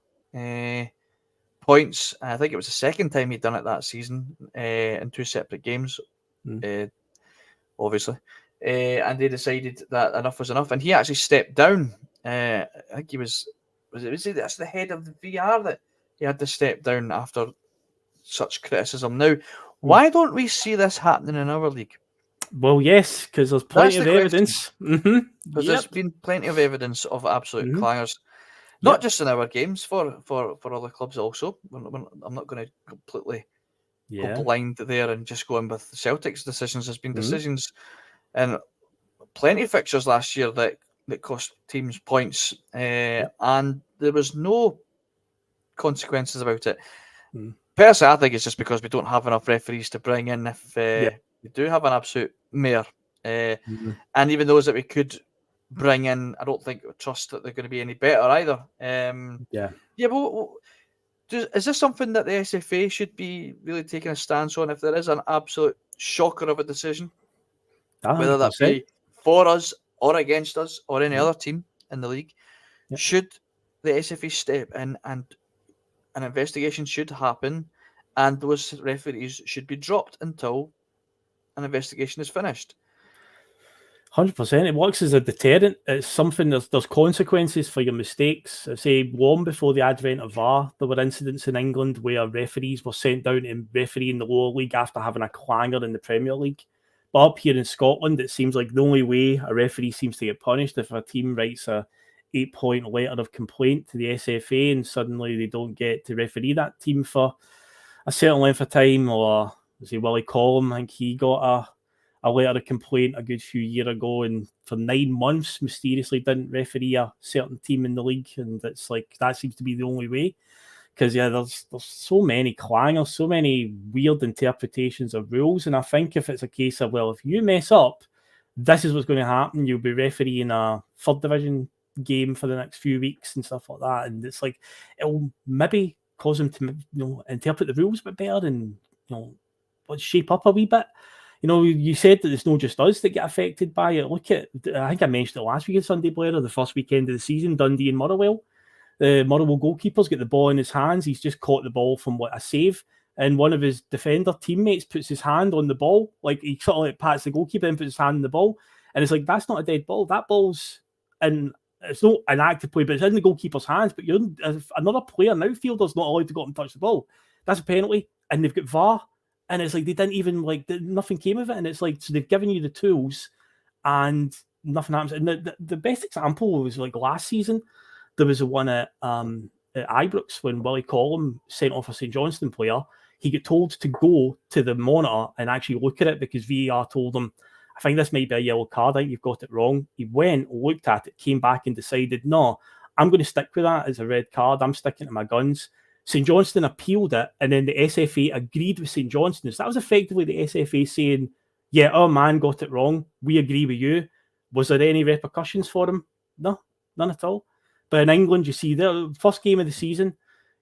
S1: points. I think it was the second time he'd done it that season in two separate games, obviously. And they decided that enough was enough, and he actually stepped down. I think he was that's the head of the VR that he had to step down after such criticism. Now, why don't we see this happening in our league?
S2: Well, yes, because there's plenty of evidence.
S1: Because there's been plenty of evidence of absolute clangers, not just in our games, for other clubs also. I'm not going to completely go blind there and just go in with Celtic's decisions. There's been decisions and plenty of fixtures last year that cost teams points, and there was no consequences about it. Personally, I think it's just because we don't have enough referees to bring in if we do have an absolute mare. And even those that we could bring in, I don't think we trust that they're going to be any better either. But is this something that the SFA should be really taking a stance on if there is an absolute shocker of a decision?
S2: 100%.
S1: Whether that be for us or against us or any other team? in the league.
S2: Yep.
S1: Should the SFA step in and an investigation should happen, and those referees should be dropped until an investigation is finished.
S2: 100%. It works as a deterrent. It's something, there's consequences for your mistakes. I say, long before the advent of VAR, there were incidents in England where referees were sent down to referee in the lower league after having a clanger in the Premier League. But up here in Scotland, it seems like the only way a referee seems to get punished if a team writes a 8-point letter of complaint to the SFA and suddenly they don't get to referee that team for a certain length of time. Or, say, Willie Collum, I think he got a letter of complaint a good few years ago, and for 9 months mysteriously didn't referee a certain team in the league, and it's like that seems to be the only way. Because there's so many clangers, so many weird interpretations of rules, and I think if it's a case of, well, if you mess up, this is what's going to happen. You'll be refereeing a third division game for the next few weeks and stuff like that, and it's like it'll maybe cause them to interpret the rules a bit better and shape up a wee bit. You said that it's not just us that get affected by it. Look at, I think I mentioned it last week in Sunday Blether, the first weekend of the season, Dundee and Motherwell. The Motherwell goalkeeper's got the ball in his hands. He's just caught the ball from a save, and one of his defender teammates puts his hand on the ball, like he sort of like pats the goalkeeper and puts his hand on the ball, and it's like, that's not a dead ball. That ball's in. It's not an active play, but it's in the goalkeeper's hands. But another player, an outfielder's not allowed to go up and touch the ball. That's a penalty, and they've got VAR. And it's like they didn't even nothing came of it. And it's like, so they've given you the tools and nothing happens. And the best example was like last season, there was a one at Ibrox when Willie Collum sent off a St Johnstone player. He got told to go to the monitor and actually look at it because VAR told him, I think this might be a yellow card. I think you've got it wrong. He went, looked at it, came back and decided, no, I'm going to stick with that as a red card. I'm sticking to my guns. St Johnstone appealed it, and then the SFA agreed with St Johnstone. So that was effectively the SFA saying, yeah, our man got it wrong. We agree with you. Was there any repercussions for him? No, none at all. But in England, you see, the first game of the season,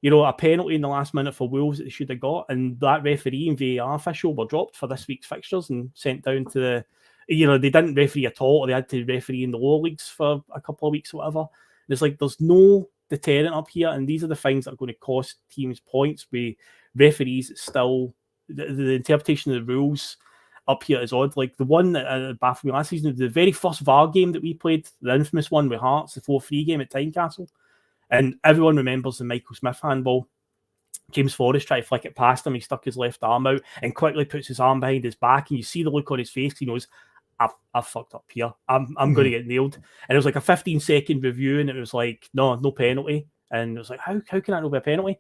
S2: a penalty in the last minute for Wolves that they should have got, and that referee and VAR official were dropped for this week's fixtures and sent down to the, they didn't referee at all, or they had to referee in the lower leagues for a couple of weeks or whatever. And it's like, there's no deterrent up here, and these are the things that are going to cost teams points. With referees, still the interpretation of the rules up here is odd. Like the one that baffled me last season, the very first VAR game that we played, the infamous one with Hearts, the 4-3 game at Tynecastle, and everyone remembers the Michael Smith handball. James Forrest tried to flick it past him. He stuck his left arm out and quickly puts his arm behind his back, and you see the look on his face. He knows, I've fucked up here. I'm going to get nailed. And it was like a 15-second review, and it was like, no penalty. And it was like, how can that not be a penalty?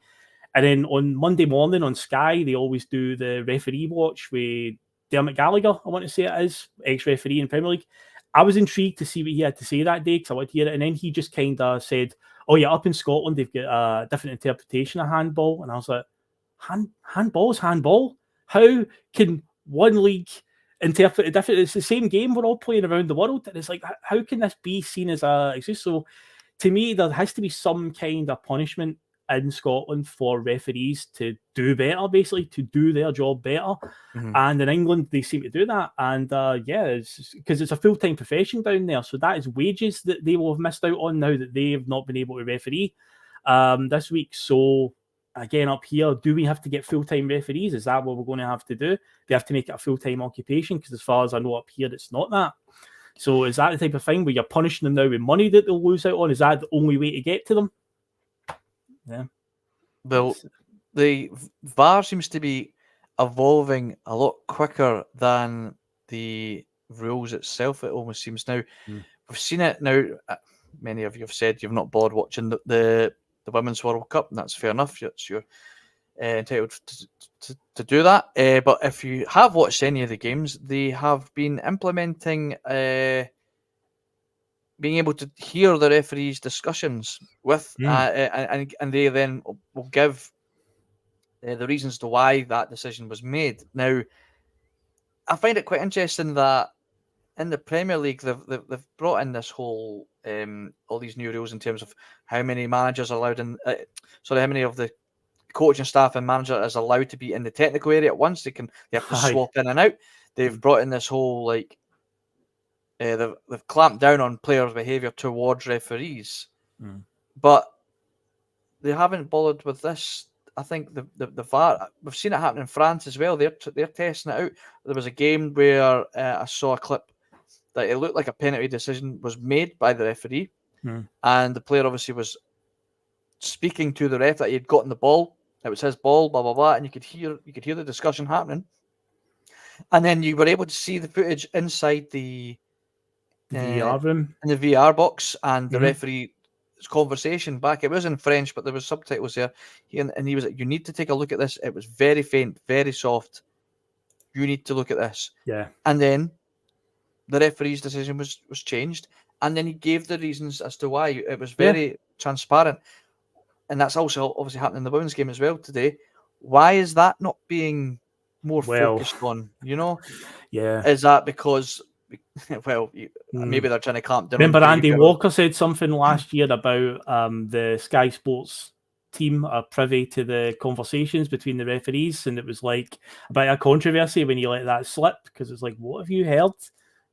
S2: And then on Monday morning on Sky, they always do the referee watch with Dermot Gallagher, I want to say it is, ex-referee in Premier League. I was intrigued to see what he had to say that day because I wanted to hear it. And then he just kind of said, oh yeah, up in Scotland, they've got a different interpretation of handball. And I was like, handball's handball? How can one league interpret it different? It's the same game we're all playing around the world. And it's like, how can this be seen as a excuse? So to me, there has to be some kind of punishment in Scotland for referees to do better, basically, to do their job better. Mm-hmm. And in England, they seem to do that. And it's because it's a full-time profession down there. So that is wages that they will have missed out on now that they have not been able to referee this week. So again, up here, do we have to get full-time referees? Is that what we're going to have to do? They have to make it a full-time occupation? Because as far as I know up here, it's not that. So is that the type of thing where you're punishing them now with money that they'll lose out on? Is that the only way to get to them? Yeah.
S1: Well, the VAR seems to be evolving a lot quicker than the rules itself. It almost seems now. We've seen it now. Many of you have said you've not bothered watching the Women's World Cup, and that's fair enough. You're entitled to do that. But if you have watched any of the games, they have been implementing being able to hear the referees' discussions with, and they then will give the reasons to why that decision was made. Now, I find it quite interesting that in the Premier League, they've brought in this whole all these new rules in terms of how many managers are allowed in. How many of the coaching staff and manager is allowed to be in the technical area at once. They have to swap in and out. They've brought in this whole they've clamped down on players' behaviour towards referees, but they haven't bothered with this. I think the VAR. We've seen it happen in France as well. They're testing it out. There was a game where I saw a clip that it looked like a penalty decision was made by the referee, and the player obviously was speaking to the ref that he had gotten the ball. It was his ball, blah blah blah, and you could hear the discussion happening. And then you were able to see the footage inside the
S2: VR room,
S1: in the VR box, and the referee's conversation back. It was in French, but there was subtitles there. And he was like, "You need to take a look at this. It was very faint, very soft. You need to look at this."
S2: Yeah.
S1: And then the referee's decision was changed, and then he gave the reasons as to why. It was very transparent, and that's also obviously happening in the women's game as well today. Why is that not being more focused on?
S2: Yeah.
S1: Is that because maybe they're trying to clamp down?
S2: Remember Andy Walker said something last year about the Sky Sports team are privy to the conversations between the referees, and it was like a bit of controversy when you let that slip, because it's like, what have you heard?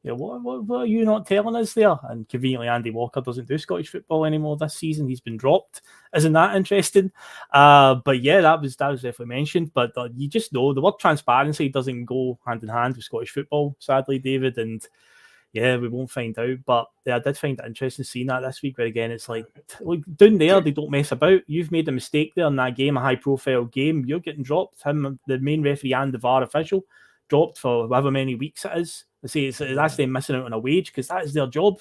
S2: What are you not telling us there? And conveniently, Andy Walker doesn't do Scottish football anymore this season. He's been dropped. Isn't that interesting? But yeah, that was definitely mentioned. But you just know the word transparency doesn't go hand in hand with Scottish football, sadly, David. And yeah, we won't find out. But yeah, I did find it interesting seeing that this week, where again, it's like down there, they don't mess about. You've made a mistake there in that game, a high-profile game. You're getting dropped. Him, the main referee and the VAR official, dropped for however many weeks it is. I say that's them missing out on a wage, because that is their job.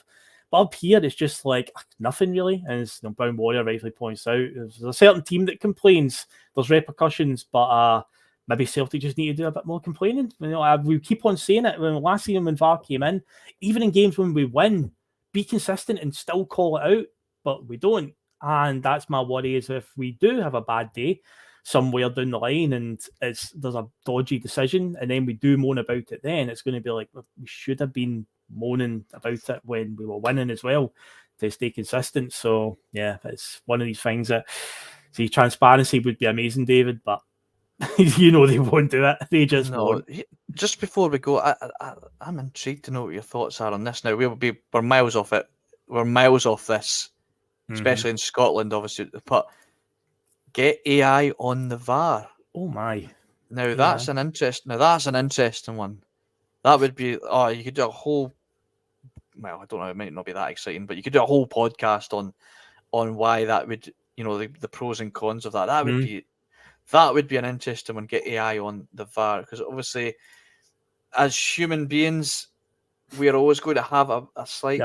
S2: But up here, it's just like nothing really. And as Brown Warrior rightly points out, there's a certain team that complains. There's repercussions, but maybe Celtic just need to do a bit more complaining. We keep on saying it. When last season when VAR came in, even in games when we win, be consistent and still call it out, but we don't. And that's my worry, is if we do have a bad day somewhere down the line and there's a dodgy decision, and then we do moan about it, then it's going to be like, well, we should have been moaning about it when we were winning as well, to stay consistent. So yeah, it's one of these things that, see, transparency would be amazing, David, but they won't do it. They just won't.
S1: Just before we go, I'm intrigued to know what your thoughts are on this. Now we're miles off it. We're miles off this, especially in Scotland, obviously. But get AI on the VAR.
S2: Oh my!
S1: Now that's an interesting one. That would be. Oh, you could do a whole. Well, I don't know. It might not be that exciting, but you could do a whole podcast on why that would. The pros and cons of that. That would be. That would be an interesting one. Get AI on the VAR, because obviously, as human beings, we are always going to have a slight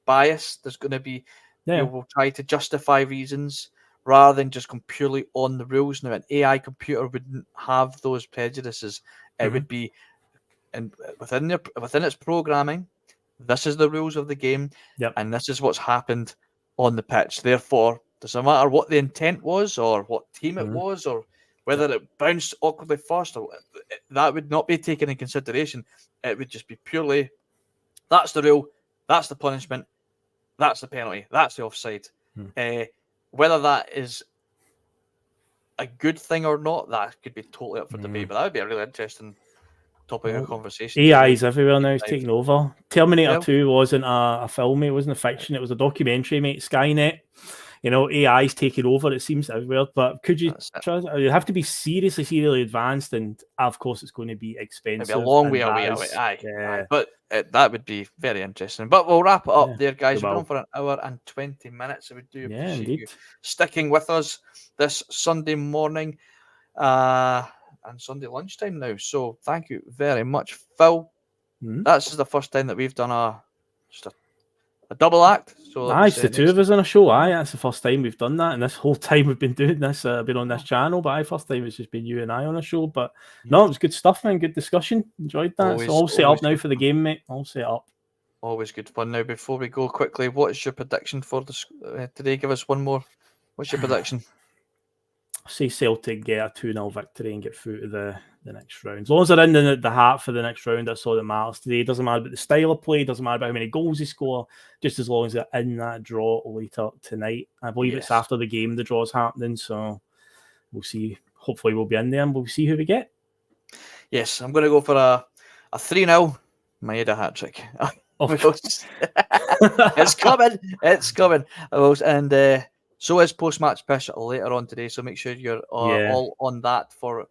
S1: bias. There's going to be. We'll try to justify reasons rather than just come purely on the rules. Now, an AI computer wouldn't have those prejudices. It would be, and within its programming, this is the rules of the game, and this is what's happened on the pitch. Therefore, doesn't matter what the intent was, or what team it was, or whether it bounced awkwardly first, or that would not be taken in consideration. It would just be purely, that's the rule, that's the punishment, that's the penalty, that's the offside. Whether that is a good thing or not, that could be totally up for debate. But that would be a really interesting topic of conversation.
S2: AI is everywhere now. It's taking over. Terminator 2 wasn't a film, it wasn't a fiction. It was a documentary, mate. Skynet. AI is taking over. It seems everywhere. But could you try? You have to be seriously advanced, and of course, it's going to be expensive.
S1: It'll be a long way away. Aye. But that would be very interesting. But we'll wrap it up there, guys. We're on for an hour and 20 minutes. So we do appreciate you sticking with us this Sunday morning and Sunday lunchtime now. So thank you very much, Phil. This is the first time that we've done a double act. So
S2: it's the two of us on a show. That's the first time we've done that, and this whole time we've been doing this, been on this channel. But first time it's just been you and I on a show. But no, it was good stuff, man. Good discussion. Enjoyed that. So I'll set up now for the game, mate. I'll set up.
S1: Always good fun. Now, before we go quickly, what is your prediction for today? Give us one more. What's your prediction?
S2: I say Celtic get a 2-0 victory and get through to the next round. As long as they're in the hat for the next round, that's all that matters today. It doesn't matter about the style of play, doesn't matter about how many goals they score, just as long as they're in that draw later tonight. I believe it's after the game the draw's happening, so we'll see. Hopefully we'll be in there and we'll see who we get.
S1: Yes, I'm going to go for a 3-0 Maeda hat-trick. It's coming. It's coming. And so is post-match pish later on today. So make sure you're all on that for.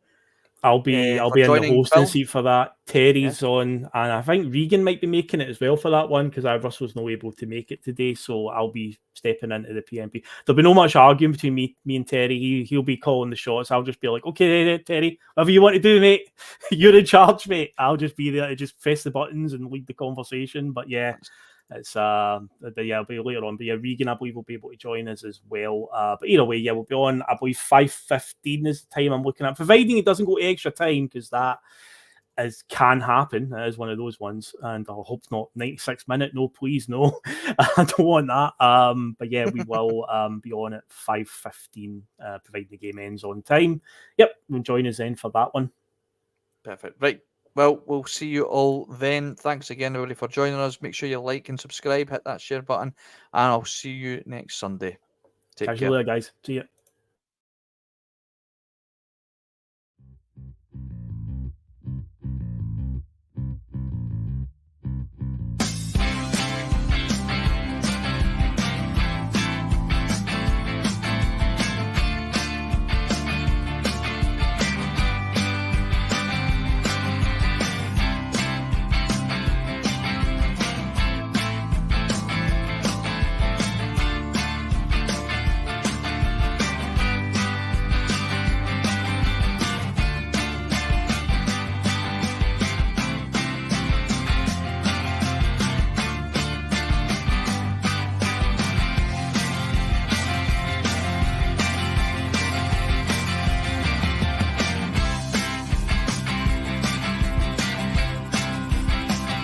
S2: I'll be in the hosting seat for that. Terry's on, and I think Regan might be making it as well for that one because Russell's not able to make it today, so I'll be stepping into the PMP. There'll be no much arguing between me and Terry. He'll be calling the shots. I'll just be like, okay, Terry, whatever you want to do, mate. You're in charge, mate. I'll just be there to just press the buttons and lead the conversation. But yeah. It's it'll be later on. But yeah, Regan, I believe, will be able to join us as well. But either way, yeah, we'll be on. I believe 5:15 is the time I'm looking at, providing it doesn't go to extra time, because that can happen. It is one of those ones, and I hope not 96 minute. No, please, no. I don't want that. But yeah, we will be on at 5:15, providing the game ends on time. Yep, we'll join us then for that one.
S1: Perfect. Right. Well, we'll see you all then. Thanks again, everybody, for joining us. Make sure you like and subscribe, hit that share button, and I'll see you next Sunday. Take care.
S2: Later, guys. See ya.